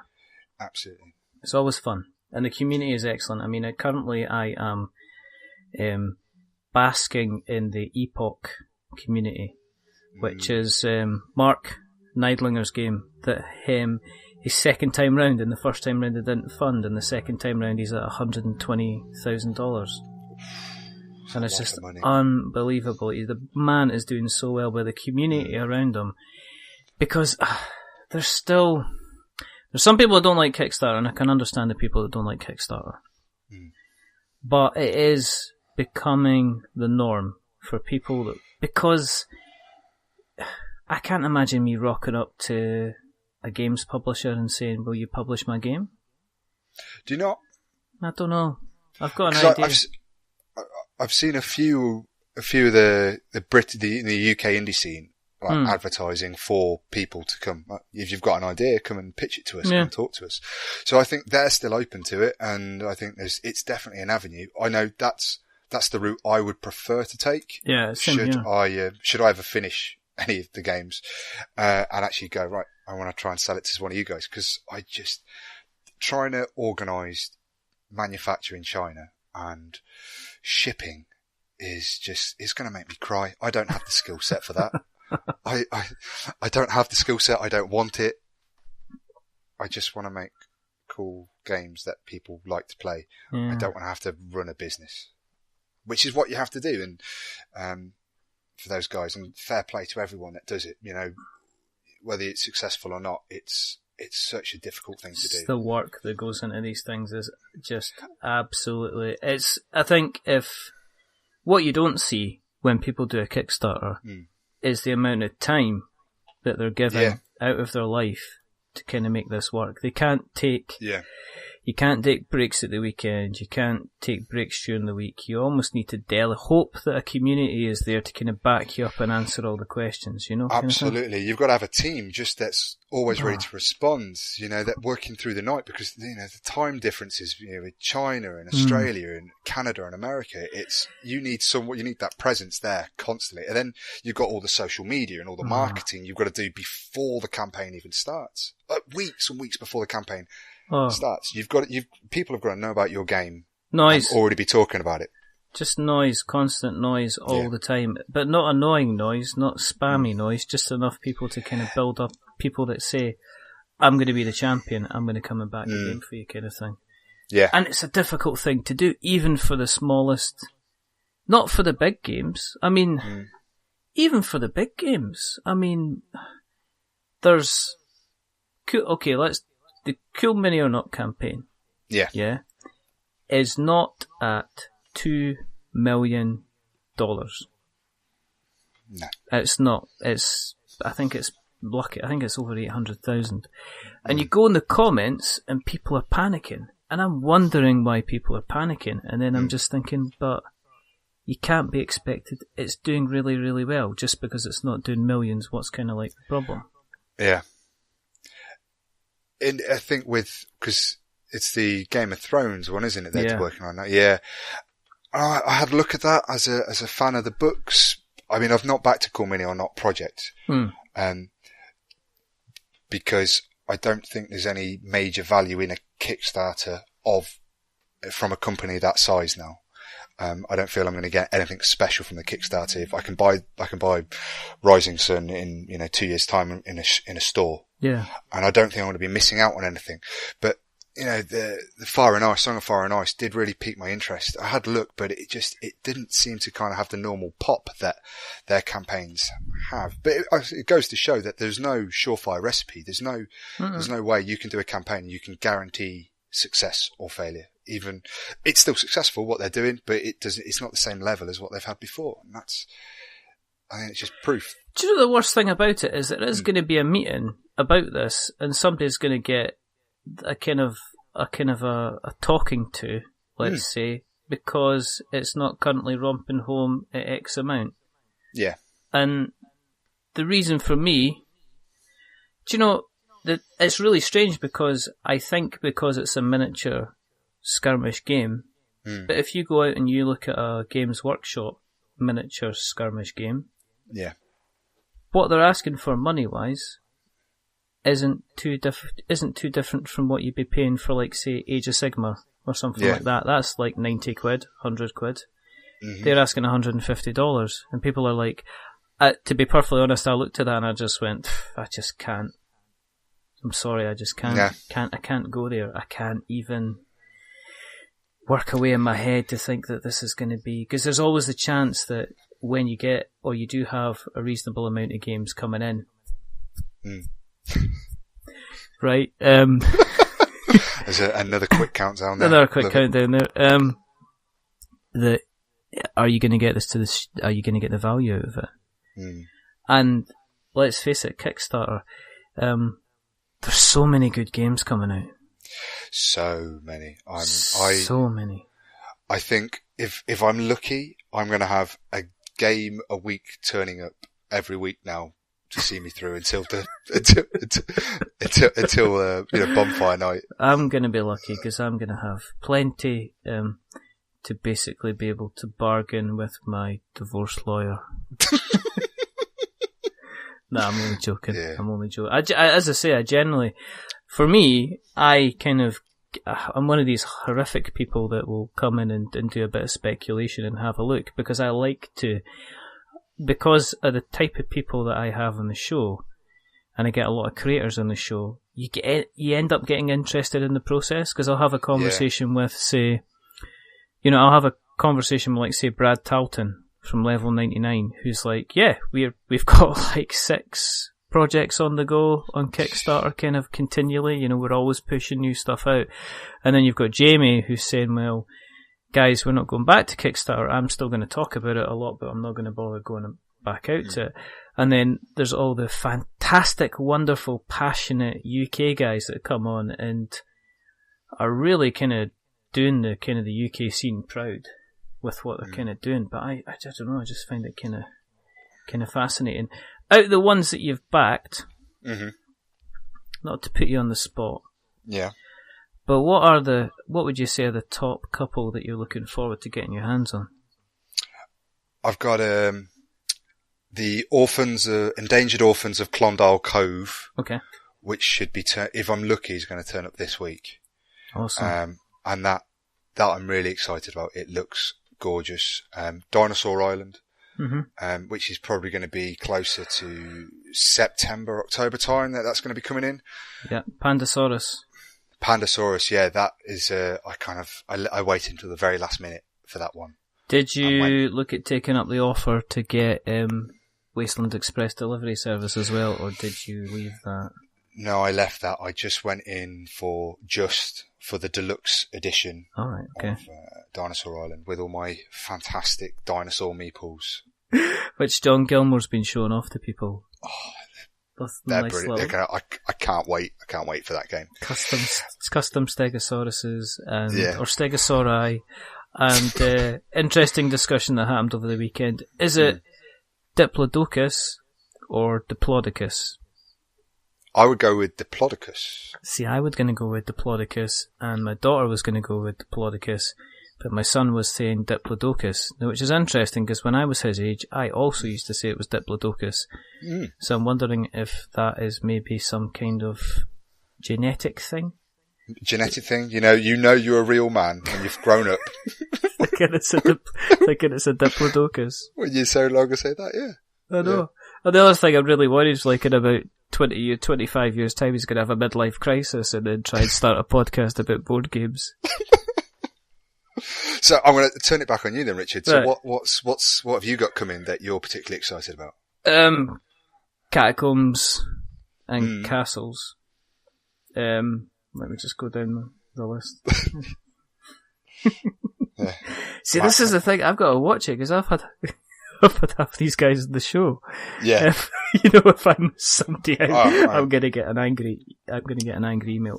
Absolutely. It's always fun. And the community is excellent. I mean, currently I am basking in the Epoch community, which is Mark Neidlinger's game that his second time round, and the first time round he didn't fund, and the second time round he's at $120,000. And it's just unbelievable. The man is doing so well with the community around him, because there's some people that don't like Kickstarter, and I can understand the people that don't like Kickstarter. But it is becoming the norm for people because I can't imagine me rocking up to a games publisher and saying, "Will you publish my game?" Do you not? I don't know. I've got an idea. I've seen a few of the UK indie scene advertising for people to come. If you've got an idea, come and pitch it to us and talk to us. So I think they're still open to it, and I think it's definitely an avenue. I know that's the route I would prefer to take. Yeah, should I ever finish any of the games and actually go right? I want to try and sell it to one of you guys, because I just trying to organise manufacture in China and shipping is going to make me cry. I don't have the skill set for that. I don't have the skill set. I don't want it. I just want to make cool games that people like to play. Yeah. I don't want to have to run a business, which is what you have to do. And for those guys, and fair play to everyone that does it, whether it's successful or not, it's such a difficult thing to do. The work that goes into these things is just absolutely. I think if what you don't see when people do a Kickstarter is the amount of time that they're giving out of their life to kind of make this work. They can't take. You can't take breaks at the weekend. You can't take breaks during the week. You almost need to hope that a community is there to kind of back you up and answer all the questions, Absolutely. You've got to have a team just that's always ready to respond, that working through the night, because, the time differences, with China and Australia and Canada and America, you need that presence there constantly. And then you've got all the social media and all the marketing you've got to do before the campaign even starts. Weeks and weeks before the campaign starts. People have got to know about your game. Noise. And already be talking about it. Just noise, constant noise all the time. But not annoying noise, not spammy noise, just enough people to kind of build up people that say, I'm going to be the champion, I'm going to come and back the game for you, kind of thing. Yeah. And it's a difficult thing to do, even for the smallest, not for the big games. I mean, even for the big games. I mean, there's, the Cool Mini or Not campaign. Yeah. Is not at $2 million. No. It's not. I think it's lucky. I think it's over 800,000. And you go in the comments and people are panicking. And I'm wondering why people are panicking. And then I'm just thinking, but you can't be expected. It's doing really, really well. Just because it's not doing millions, what's kind of like the problem? Yeah. And I think because it's the Game of Thrones one, isn't it? They're working on that. Yeah. I had a look at that as a fan of the books. I mean, I've not backed a Cool Mini or Not project. Because I don't think there's any major value in a Kickstarter from a company that size now. I don't feel I'm going to get anything special from the Kickstarter. If I can buy Rising Sun in 2 years' time in a store. Yeah. And I don't think I'm going to be missing out on anything. But the Fire and Ice, Song of Fire and Ice did really pique my interest. I had a look, but it didn't seem to kind of have the normal pop that their campaigns have. But it goes to show that there's no surefire recipe. There's no way you can do a campaign and you can guarantee success or failure. Even it's still successful what they're doing, but it's not the same level as what they've had before. And I think it's just proof. Do you know the worst thing about it is there is going to be a meeting about this, and somebody's going to get a kind of a talking to, let's say, because it's not currently romping home at X amount. Yeah. And the reason for me, do you know that it's really strange because I think because it's a miniature skirmish game, but if you go out and you look at a Games Workshop miniature skirmish game, what they're asking for money wise isn't too different from what you'd be paying for, like, say, Age of Sigmar or something like that. That's like 90 quid, 100 quid. They're asking $150, and people are like, to be perfectly honest, I looked at that and I just went, I just can't. I'm sorry, I just can't. I can't go there. I can't even work away in my head to think that this is going to be, because there's always the chance that when you get, or you do have a reasonable amount of games coming in, right? There's another quick countdown there. Another quick countdown there. Are you going to get are you going to get the value out of it? And let's face it, Kickstarter, there's so many good games coming out. So many. So many. I think if I'm lucky, I'm going to have a game a week turning up every week now to see me through until bonfire night. I'm going to be lucky because I'm going to have plenty to basically be able to bargain with my divorce lawyer. No, I'm only joking. Yeah. I'm only joking. As I say, I generally, for me, I'm one of these horrific people that will come in and do a bit of speculation and have a look, because I like to, because of the type of people that I have on the show, and I get a lot of creators on the show, you end up getting interested in the process, because I'll have a conversation with, say, I'll have a conversation with, like, say, Brad Talton from Level 99, who's like, we've got like 6 projects on the go on Kickstarter kind of continually, we're always pushing new stuff out. And then you've got Jamie who's saying, well, guys, we're not going back to Kickstarter, I'm still going to talk about it a lot, but I'm not going to bother going back out to it. And then there's all the fantastic, wonderful, passionate UK guys that come on and are really kind of doing the UK scene proud with what they're kind of doing. But I don't know, I just find it kind of fascinating. Out of the ones that you've backed, not to put you on the spot, but what would you say are the top couple that you're looking forward to getting your hands on? I've got the Endangered Orphans of Clondile Cove. Okay. Which should be, if I'm lucky, is going to turn up this week. Awesome. And that I'm really excited about. It looks gorgeous. Dinosaur Island, which is probably going to be closer to September, October time that's going to be coming in. Yeah. Pandasaurus, yeah, that is, I waited until the very last minute for that one. Did you look at taking up the offer to get Wasteland Express delivery service as well, or did you leave that? No, I left that. I just went in for the deluxe edition of Dinosaur Island with all my fantastic dinosaur meeples. Which John Gilmore's been showing off to people. Oh, they're nice brilliant. I can't wait. I can't wait for that game. Custom Stegosauruses or Stegosauri. And interesting discussion that happened over the weekend. Is it Diplodocus or Diplodocus? I would go with Diplodocus. See, I was going to go with Diplodocus, and my daughter was going to go with Diplodocus, but my son was saying Diplodocus, which is interesting because when I was his age, I also used to say it was Diplodocus. So I'm wondering if that is maybe some kind of genetic thing. Genetic thing, you know you're a real man when you've grown up. thinking it's a diplodocus. When you so long ago say that, yeah. I know. Yeah. And the other thing I'm really worried is, like, in about 25 years' time, he's going to have a midlife crisis and then try and start a podcast about board games. So I'm going to turn it back on you then, Richard. So right. what have you got coming that you're particularly excited about? Catacombs and castles. Let me just go down the list. Yeah. See, this is the thing. I've got to watch it because I've had half these guys in the show. Yeah. If I miss somebody out, right. I'm gonna get an angry email.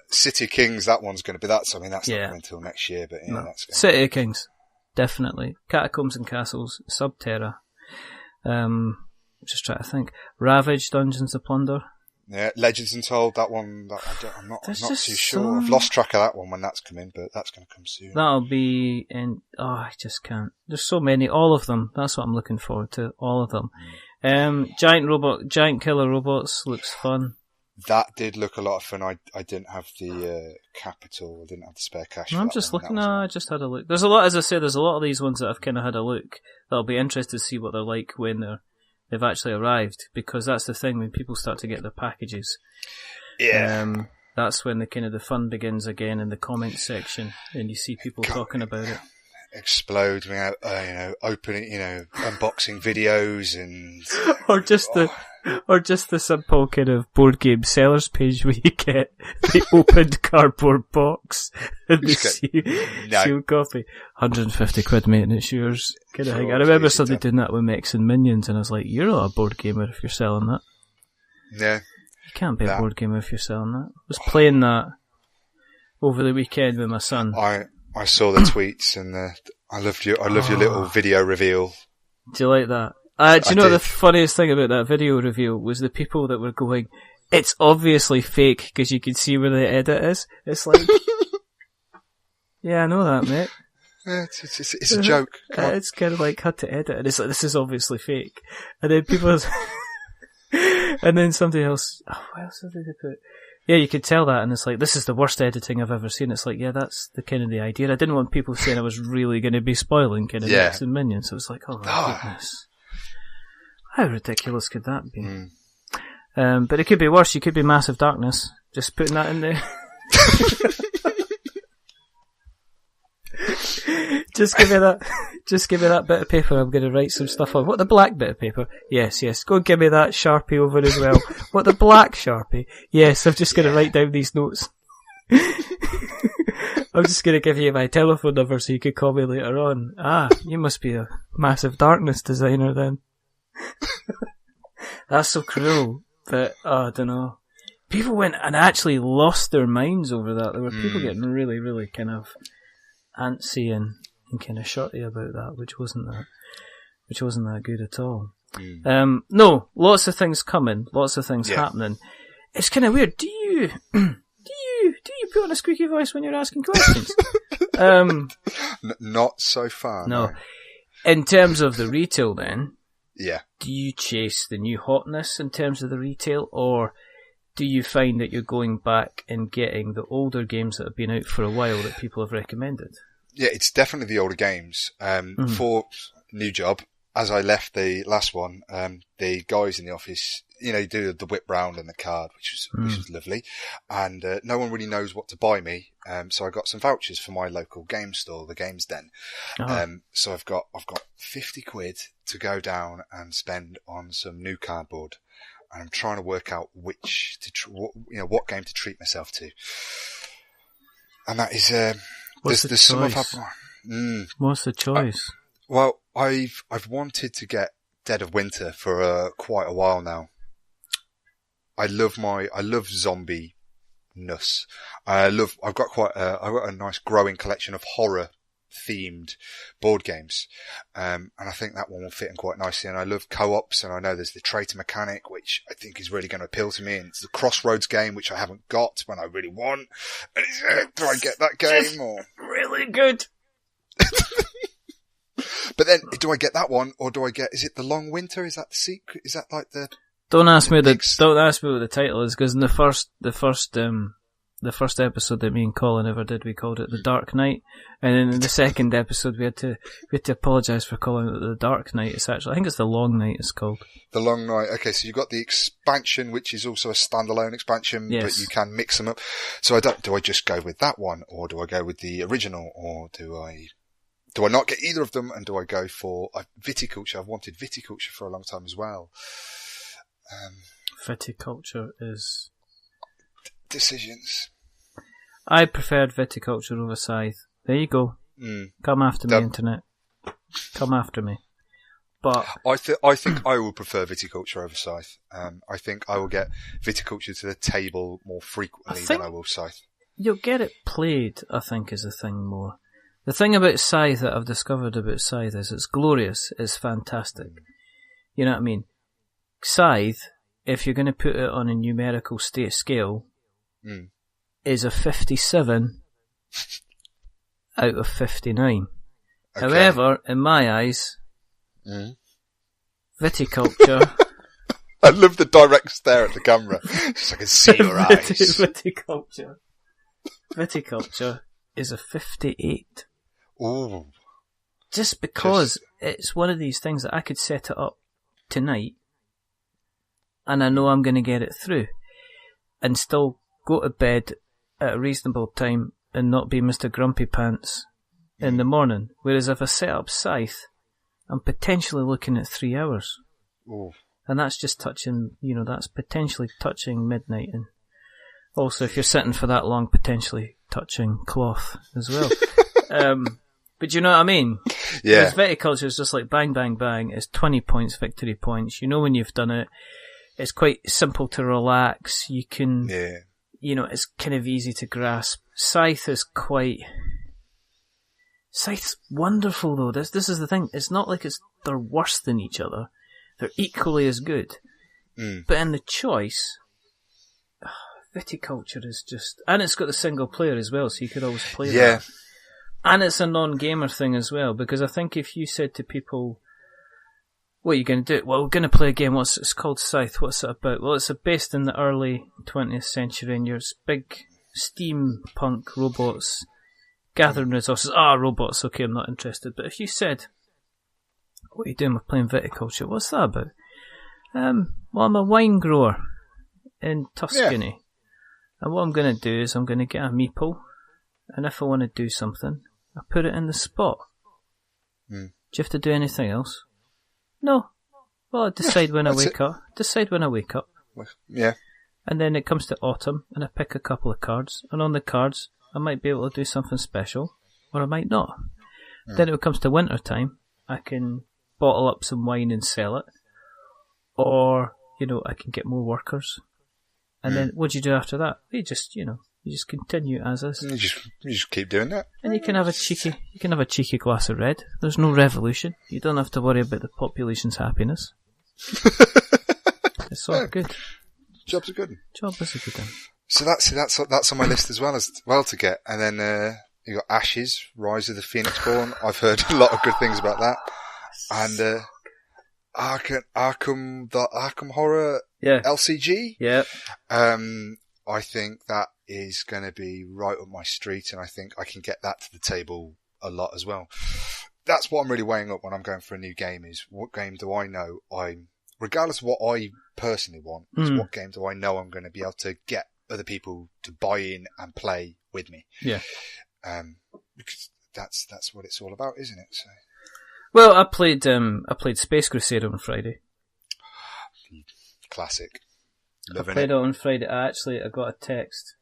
City of Kings, that one's going to be that. I mean, that's not Yeah. coming until next year, but yeah, No. that's City of Kings, definitely. Catacombs and Castles, Sub Terra. Just trying to think. Ravage, Dungeons of Plunder. Yeah, Legends Untold, that one. I'm not too sure. so- I've lost track of that one when that's coming, but that's going to come soon. That'll be in. Oh, I just can't. There's so many. All of them. That's what I'm looking forward to. All of them. Giant killer robots looks fun. That did look a lot of fun. I didn't have the capital. I didn't have the spare cash. I'm just looking. I just had a look. There's a lot, as I say. There's a lot of these ones that I've kind of had a look. That'll be interested to see what they're like when they've actually arrived, because that's the thing when people start to get their packages. Yeah. That's when the fun begins again in the comments section, and you see people talking about it. Explode, opening, unboxing videos and or just the simple kind of board game sellers page where you get the opened cardboard box and the sealed copy. 150 quid, mate, and it's yours. Kind of thing. I remember somebody doing that with Mechs and Minions, and I was like, you're not a board gamer if you're selling that. Yeah. You can't be a board gamer if you're selling that. I was playing that over the weekend with my son. I saw the tweets and I loved your little video reveal. Do you like that? Do you know the funniest thing about that video reveal was the people that were going, it's obviously fake because you can see where the edit is. It's like, yeah, I know that, mate. Yeah, it's a joke. It's kind of like had to edit, and it's like, this is obviously fake. And then people, and then somebody else, what else did they put? Yeah, you could tell that, and it's like, this is the worst editing I've ever seen. It's like, yeah, that's the kind of the idea. I didn't want people saying I was really going to be spoiling kind of Mechs and Minions. So it was like, oh my goodness. How ridiculous could that be? But it could be worse. You could be Massive Darkness. Just putting that in there. Just give me that bit of paper. I'm going to write some stuff on. What, the black bit of paper? Yes. Go and give me that Sharpie over as well. What, the black Sharpie? Yes, I'm just going to write down these notes. I'm just going to give you my telephone number so you can call me later on. You must be a Massive Darkness designer then. That's so cruel. But, I don't know. People went and actually lost their minds over that. There were people getting really, really kind of antsy and kind of shorty about that, which wasn't that good at all. No, lots of things coming, lots of things happening. It's kind of weird. Do you put on a squeaky voice when you're asking questions? Not so far. No. In terms of the retail, then, do you chase the new hotness in terms of the retail, or do you find that you're going back and getting the older games that have been out for a while that people have recommended? Yeah, it's definitely the older games. For new job, as I left the last one, the guys in the office, do the whip round and the card, which was lovely. And no one really knows what to buy me. So I got some vouchers for my local game store, the Games Den. So I've got 50 quid to go down and spend on some new cardboard. And I'm trying to work out what game to treat myself to. And that is, What's the choice? What's the choice? Well, I've wanted to get Dead of Winter for quite a while now. I love zombie ness. I've got a nice growing collection of horror themed board games. And I think that one will fit in quite nicely. And I love co-ops, and I know there's the traitor mechanic, which I think is really going to appeal to me. And it's the Crossroads game, which I haven't got when I really want. And do I get that game or? Really good. But then, do I get that one, or do I get, is it The Long Winter? Is that the secret? Is that like the... Don't ask me what the title is, because in the first the first episode that me and Colin ever did, we called it The Dark Knight. And then in the second episode, we had to apologise for calling it The Dark Knight. It's actually, I think it's The Long Night it's called. The Long Night. Okay, so you've got the expansion, which is also a standalone expansion, yes. but you can mix them up. So do I just go with that one, or do I go with the original, or do I not get either of them, and do I go for viticulture? I've wanted viticulture for a long time as well. Viticulture is... Decisions. I preferred viticulture over scythe. There you go. Come after me, internet. Come after me. But I think I will prefer viticulture over scythe. I think I will get viticulture to the table more frequently than I will scythe. You'll get it played, I think, is the thing more. The thing about scythe that I've discovered about scythe is it's glorious, it's fantastic. You know what I mean? Scythe, if you're going to put it on a numerical scale, is a 57 out of 59. Okay. However, in my eyes, viticulture... I love the direct stare at the camera, so I can see your eyes. Viticulture is a 58. Ooh. Just because it's one of these things that I could set it up tonight, and I know I'm going to get it through, and still go to bed at a reasonable time and not be Mr. Grumpy Pants in the morning. Whereas if I set up scythe, I'm potentially looking at 3 hours. Ooh. And that's just touching, that's potentially touching midnight. And also, if you're sitting for that long, potentially touching cloth as well. But you know what I mean? Yeah. Because viticulture is just like bang, bang, bang. It's 20 points, victory points. You know when you've done it. It's quite simple to relax. You can... Yeah. It's kind of easy to grasp. Scythe's wonderful though. This is the thing. It's not like they're worse than each other. They're equally as good. But in the choice, viticulture is just... And it's got the single player as well, so you could always play that. And it's a non-gamer thing as well, because I think if you said to people, what are you going to do? Well, we're going to play a game. It's called Scythe. What's it about? Well, it's based in the early 20th century, and you're big steampunk robots gathering resources. Robots. Okay, I'm not interested. But if you said, what are you doing? We're playing viticulture. What's that about? Well, I'm a wine grower in Tuscany. And what I'm going to do is I'm going to get a meeple, and if I want to do something, I put it in the spot. Do you have to do anything else? No. Well, I decide when I wake up. Yeah. And then it comes to autumn, and I pick a couple of cards, and on the cards, I might be able to do something special, or I might not. Then it comes to winter time, I can bottle up some wine and sell it, or, I can get more workers. And then what do you do after that? You just continue as is. You just keep doing that. And you can have a cheeky glass of red. There's no revolution. You don't have to worry about the population's happiness. It's all good. Job's a good one. Job is a good one. So that's on my list as well to get. And then you got Ashes, Rise of the Phoenix Born. I've heard a lot of good things about that. And Arkham Horror LCG. Yeah. I think that is going to be right up my street, and I think I can get that to the table a lot as well. That's what I'm really weighing up when I'm going for a new game, is what game do I know regardless of what I personally want, is what game do I know I'm going to be able to get other people to buy in and play with me. Yeah. Because that's what it's all about, isn't it? So. Well, I played Space Crusader on Friday. Classic. I played it on Friday. I got a text.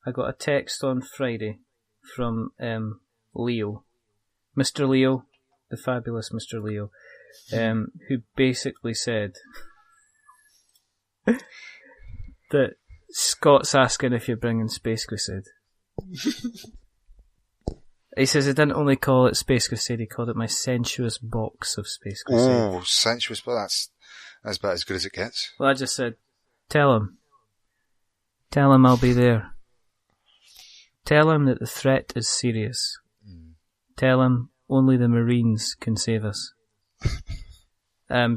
I got a text on Friday from Leo, Mr. Leo, the fabulous Mr. Leo, who basically said that Scott's asking if you're bringing Space Crusade. He says he didn't only call it Space Crusade, he called it my sensuous box of Space Crusade. Oh, sensuous, but that's about as good as it gets. Well, I just said, tell him I'll be there. Tell him that the threat is serious. Tell him only the Marines can save us.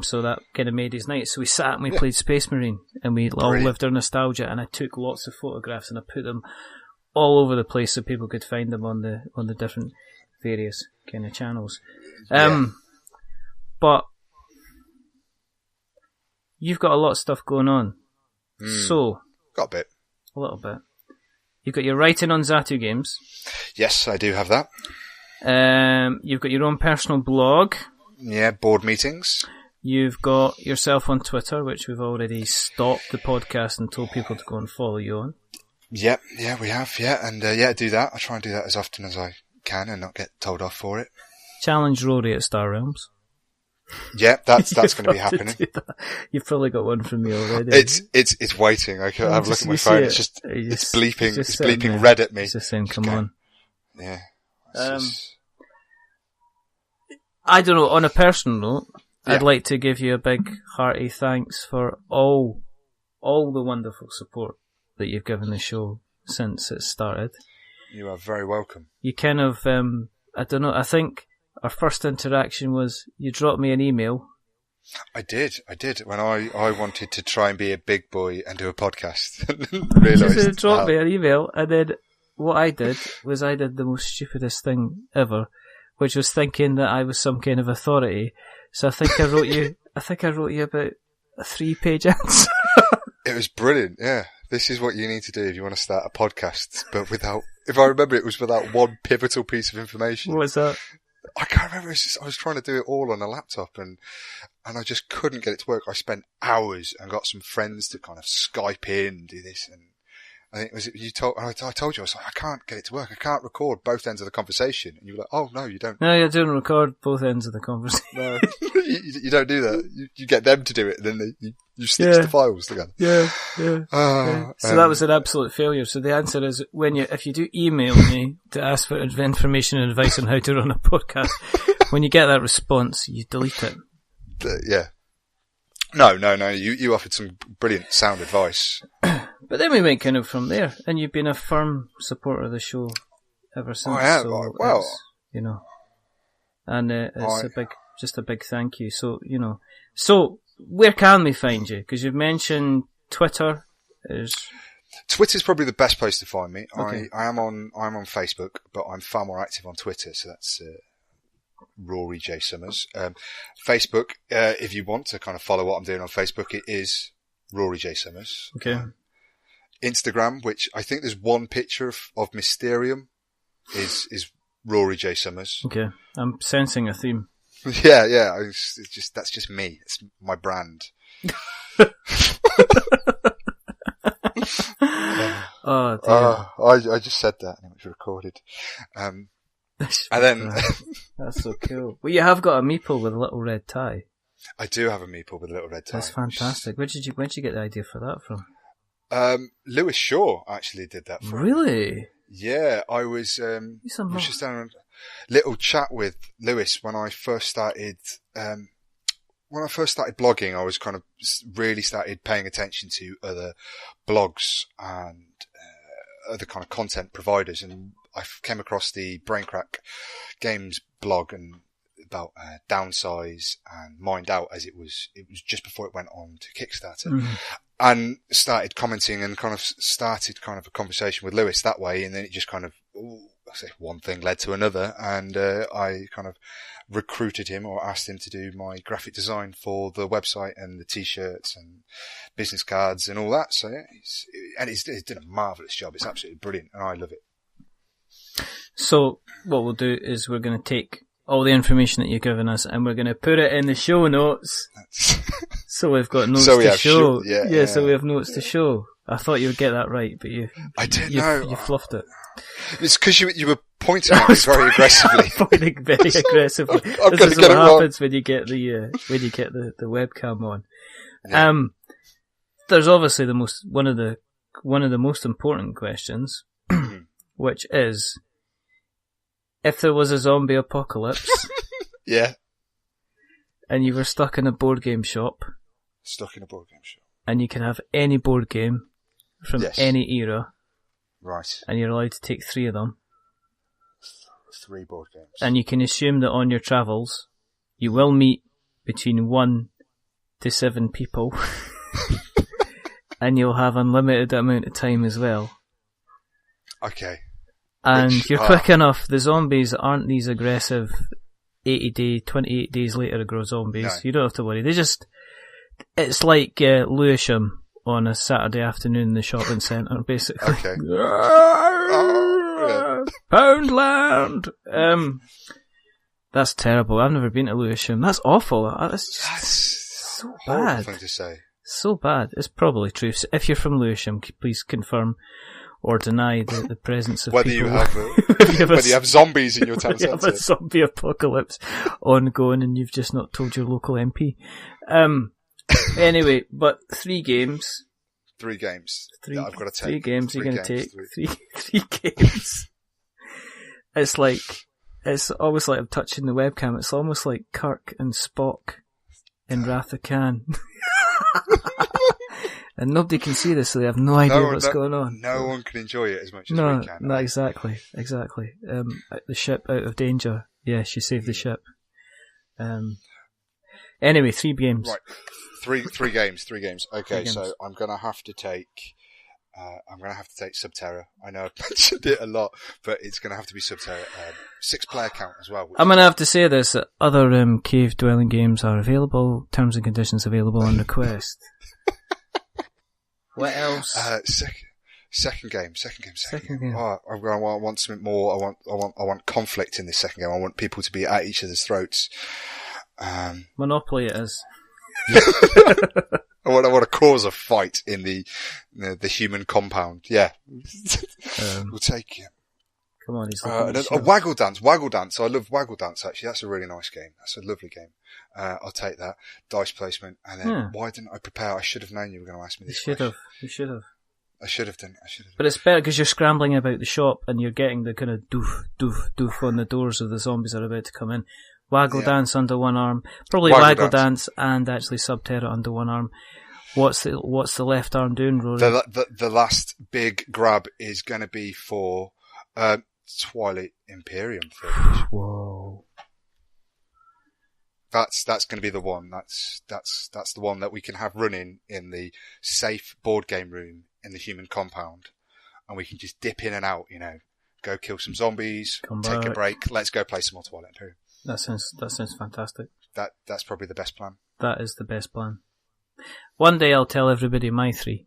So that kind of made his night. So we sat and we played Space Marine, and we all lived our nostalgia. And I took lots of photographs and I put them all over the place so people could find them on the different various kind of channels. But you've got a lot of stuff going on. So got a bit. A little bit. You've got your writing on Zatu Games. Yes, I do have that. You've got your own personal blog. Yeah, board meetings. You've got yourself on Twitter, which we've already stopped the podcast and told people to go and follow you on. Yeah, we have, and do that. I try and do that as often as I can and not get told off for it. Challenge Rory at Star Realms. Yeah, that's going to be happening. You've probably got one from me already. It's waiting. I can have a look at my phone. It's bleeping. It's bleeping red at me. It's just saying, "Come on." Yeah. I don't know. On a personal note, I'd like to give you a big hearty thanks for all the wonderful support that you've given the show since it started. You are very welcome. You kind of, I don't know. I think our first interaction was you dropped me an email. I did. When I wanted to try and be a big boy and do a podcast. You just dropped me an email, and then what I did was I did the most stupidest thing ever, which was thinking that I was some kind of authority. So I think I wrote you about a 3-page answer. It was brilliant, yeah. This is what you need to do if you want to start a podcast, but without, if I remember, it was without one pivotal piece of information. What was that? I can't remember. I was trying to do it all on a laptop and I just couldn't get it to work. I spent hours and got some friends to kind of Skype in and do this, and I think I told you, I was like, I can't get it to work. I can't record both ends of the conversation. And you were like, oh, no, you don't. No, you don't record both ends of the conversation. No, you don't do that. You get them to do it, and then you stitch the files together. Yeah. So that was an absolute failure. So the answer is, if you do email me to ask for information and advice on how to run a podcast, when you get that response, you delete it. Yeah. No. You offered some brilliant sound advice. But then we went kind of from there, and you've been a firm supporter of the show ever since. I have. So well, and it's a big thank you. So so where can we find you? Because you've mentioned Twitter. Twitter's probably the best place to find me. Okay. I'm on Facebook, but I'm far more active on Twitter. So that's Rory J Somers. Facebook, if you want to kind of follow what I'm doing on Facebook, it is Rory J Somers. Okay. Instagram, which I think there's one picture of Mysterium, is Rory J Somers. Okay, I'm sensing a theme. Yeah. That's just me. It's my brand. Oh dear. I just said that and it was recorded. And then that's so cool. Well, you have got a meeple with a little red tie. I do have a meeple with a little red tie. That's fantastic. Where'd you get the idea for that from? Lewis Shaw actually did that for me. Really? Yeah, I was just down a little chat with Lewis when I first started. When I first started blogging, I was kind of really started paying attention to other blogs and other kind of content providers, and I came across the Braincrack Games blog and about Downsize and Mind Out, as it was just before it went on to Kickstarter, and started commenting and kind of started kind of a conversation with Lewis that way, and then it just kind of one thing led to another, and I kind of recruited him or asked him to do my graphic design for the website and the t-shirts and business cards and all that. So yeah, he's done a marvellous job. It's absolutely brilliant and I love it. So what we'll do is we're going to take all the information that you've given us and we're going to put it in the show notes. So we've got notes to show. So we have notes to show. I thought you would get that right, but you fluffed it. It's because you were pointing at me very aggressively. Pointing very aggressively. I'm this is what happens when you get the webcam on. Yeah. There's obviously one of the most important questions, which is, if there was a zombie apocalypse, yeah, and you were stuck in a board game shop, and you can have any board game from any era. Right. And you're allowed to take 3 of them. 3 board games. And you can assume that on your travels, you will meet between 1 to 7 people. And you'll have unlimited amount of time as well. Okay. And you're quick enough. The zombies aren't these aggressive 28 days later to grow zombies. No. You don't have to worry. It's like Lewisham on a Saturday afternoon in the shopping centre, basically. Okay. Poundland! That's terrible. I've never been to Lewisham. That's awful. That's so bad. Thing to say. So bad. It's probably true. So if you're from Lewisham, please confirm or deny the presence of whether people. Whether you have zombies in your town centre. centre. You have a zombie apocalypse ongoing and you've just not told your local MP. Anyway, but 3 games. 3 games. I've got to take. 3 games you're going to take. 3 games. It's almost like I'm touching the webcam. It's almost like Kirk and Spock in Wrath of Khan. And nobody can see this, so they have no idea what's going on. No one can enjoy it as much as we can. No, exactly. The ship out of danger. Yes, you saved the ship. Anyway, 3 games. Right. 3 games. Okay, so I'm gonna have to take Sub Terra. I know I've mentioned it a lot, but it's gonna have to be Sub Terra. 6-player count as well. I'm gonna have to say this: that other cave dwelling games are available. Terms and conditions available on request. What else? Second game. Oh, I want something more. I want conflict in this second game. I want people to be at each other's throats. Monopoly it is. I want to cause a fight in the human compound. Yeah, we'll take it. Come on, he's Waggle Dance. I love Waggle Dance. Actually, that's a really nice game. That's a lovely game. I'll take that. Dice placement, and then why didn't I prepare? I should have known you were going to ask me this. You should have. I should have done. But it's better because you're scrambling about the shop and you're getting the kind of doof, doof, doof on the doors of the zombies that are about to come in. Waggle Dance under one arm. Probably Waggle Dance and actually Sub Terra under one arm. What's the left arm doing, Rory? The last big grab is going to be for Twilight Imperium. Whoa. That's going to be the one. That's the one that we can have running in the safe board game room in the human compound, and we can just dip in and out. Go kill some zombies, take a break. Let's go play some more Twilight Imperium. That sounds fantastic. That's probably the best plan. That is the best plan. One day I'll tell everybody my 3,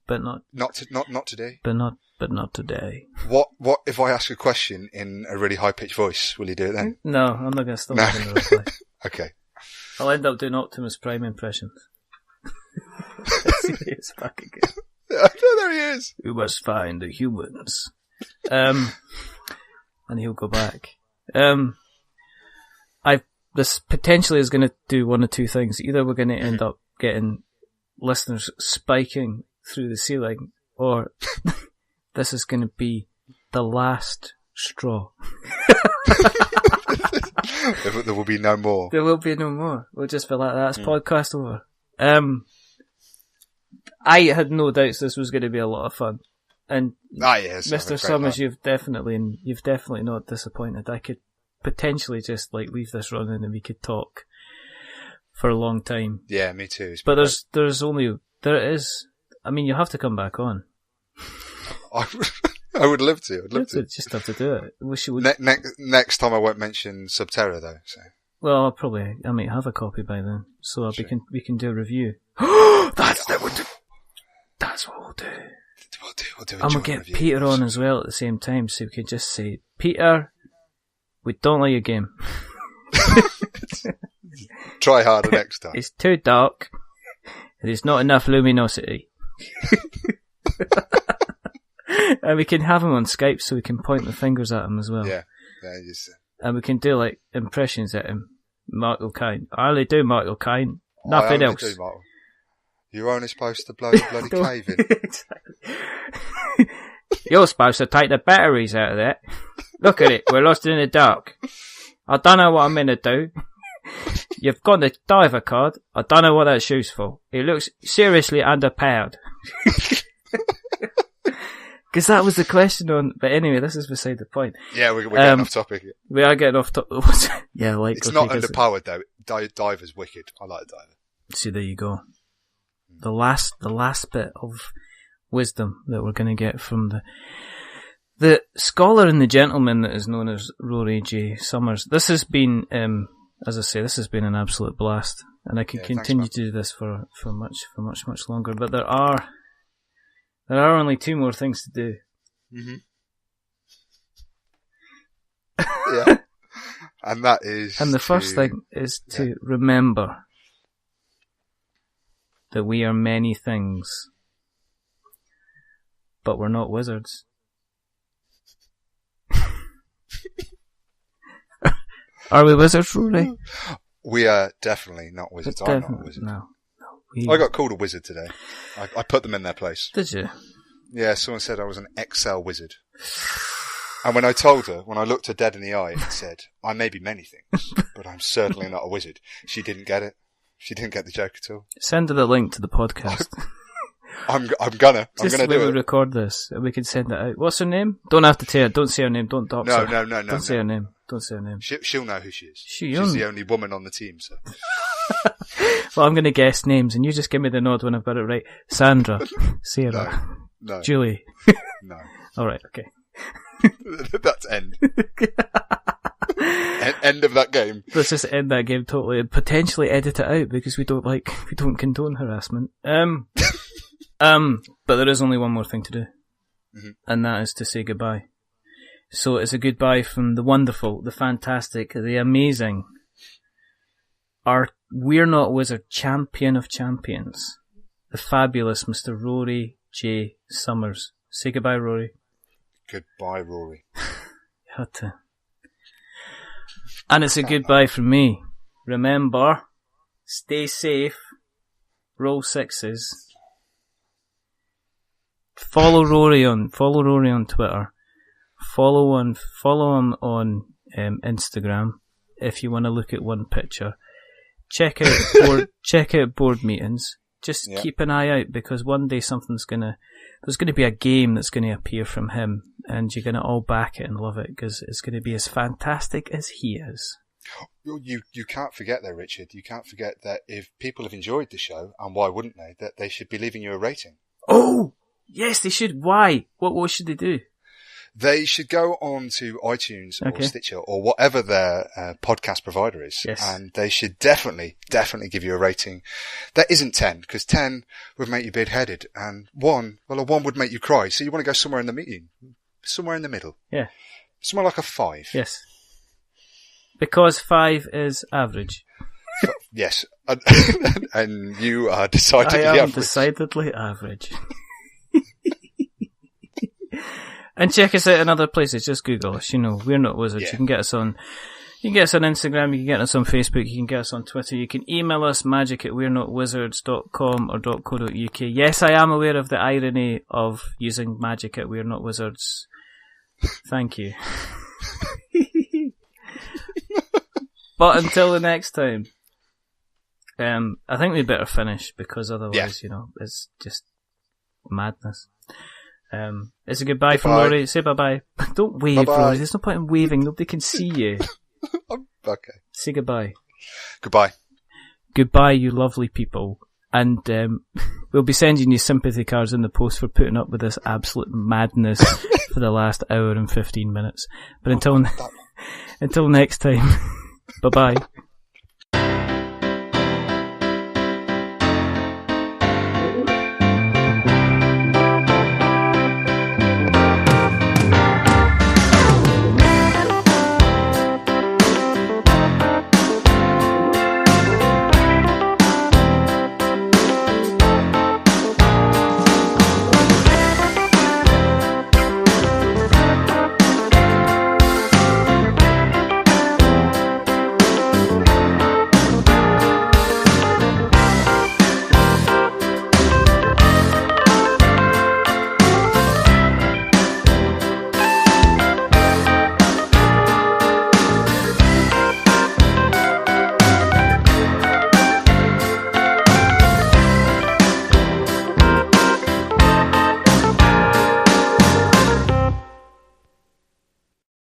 but not today. But not today. What if I ask a question in a really high pitched voice? Will you do it then? No, I'm not going to stop giving a reply. Okay. I'll end up doing Optimus Prime impressions. It's back again. There he is. We must find the humans. And he'll go back. This potentially is going to do one of 2 things. Either we're going to end up getting listeners spiking through the ceiling, or this is going to be the last straw. There will be no more. There will be no more. We'll just be like, that's podcast over. I had no doubts this was going to be a lot of fun. And yes, Mr. Somers, you've definitely not disappointed. I could potentially just leave this running and we could talk for a long time. Yeah, me too. But there is. I mean, you have to come back on. I would love to. I'd love to. Just have to do it. Next time I won't mention Sub Terra though. So. Well, I might have a copy by then, so we can do a review. That's what we'll do. We'll do. I'm gonna get Peter on as well at the same time, so we can just say, Peter, we don't like your game. Try harder next time. It's too dark. There's not enough luminosity. And we can have him on Skype so we can point the fingers at him as well. Yeah. And we can do impressions at him. Michael Caine. I only do Michael Caine. Nothing else. You're only supposed to blow the bloody cave in. Exactly. You're supposed to take the batteries out of that. Look at it. We're lost in the dark. I don't know what I'm meant to do. You've got the diver card. I don't know what that's used for. It looks seriously underpowered. Because that was the question on... But anyway, this is beside the point. Yeah, we're getting off topic. We are getting off topic. Yeah, It's not underpowered, though. Diver's wicked. I like Diver. See, there you go. The last bit of wisdom that we're going to get from the scholar and the gentleman that is known as Rory J Somers. This has been, as I say, this has been an absolute blast, and I could continue to do this for much longer. But there are only 2 more things to do. Mm-hmm. Yeah, and that is. And the first thing is to remember that we are many things, but we're not wizards. Are we wizards, Rory? We are definitely not wizards. I'm not a wizard. No. I got called a wizard today. I put them in their place. Did you? Yeah, someone said I was an Excel wizard. And when I looked her dead in the eye and said, I may be many things, but I'm certainly not a wizard, she didn't get it. She didn't get the joke at all. Send her the link to the podcast. I'm gonna do it. We record this, and we can send it out. What's her name? Don't have to tell her. Don't say her name. Don't dox her. No. Don't say her name. Don't say her name. She'll know who she is. She's the only woman on the team, so. Well, I'm going to guess names, and you just give me the nod when I've got it right. Sandra. Sarah. No. Julie. No. Alright, okay. That's end. End of that game. Let's just end that game totally and potentially edit it out because we don't condone harassment. But there is only one more thing to do. Mm-hmm. And that is to say goodbye. So it's a goodbye from the wonderful, the fantastic, the amazing, our We're Not Wizard champion of champions, the fabulous Mr. Rory J Somers. Say goodbye, Rory. Goodbye, Rory. You had to. And it's a goodbye from me. Remember, stay safe, roll 6s. Follow Rory on Twitter. Follow him on Instagram if you want to look at one picture. Check out board meetings. Just keep an eye out because one day there's going to be a game that's going to appear from him, and you're going to all back it and love it because it's going to be as fantastic as he is. You can't forget though, Richard. You can't forget that if people have enjoyed the show, and why wouldn't they? That they should be leaving you a rating. Oh, yes, they should. Why? What should they do? They should go on to iTunes or Stitcher or whatever their podcast provider is, and they should definitely give you a rating that isn't 10, because 10 would make you big-headed, and 1 would make you cry. So you want to go somewhere in the middle. Yeah, somewhere like a 5. Yes, because 5 is average. Yes, and you are decidedly I am average. Decidedly average. And check us out in other places. Just Google us. We're Not Wizards. You can get us on. You can get us on Instagram. You can get us on Facebook. You can get us on Twitter. You can email us magic@we'renotwizards.com or .co.uk. Yes, I am aware of the irony of using magic at We're Not Wizards. Thank you. But until the next time, I think we better finish because otherwise, it's just madness. It's a goodbye from Rory. Say bye-bye. Don't wave, bye-bye. Rory. There's no point in waving. Nobody can see you. Okay. Say goodbye. Goodbye. Goodbye, you lovely people. And we'll be sending you sympathy cards in the post for putting up with this absolute madness for the last hour and 15 minutes. But until next time, bye-bye.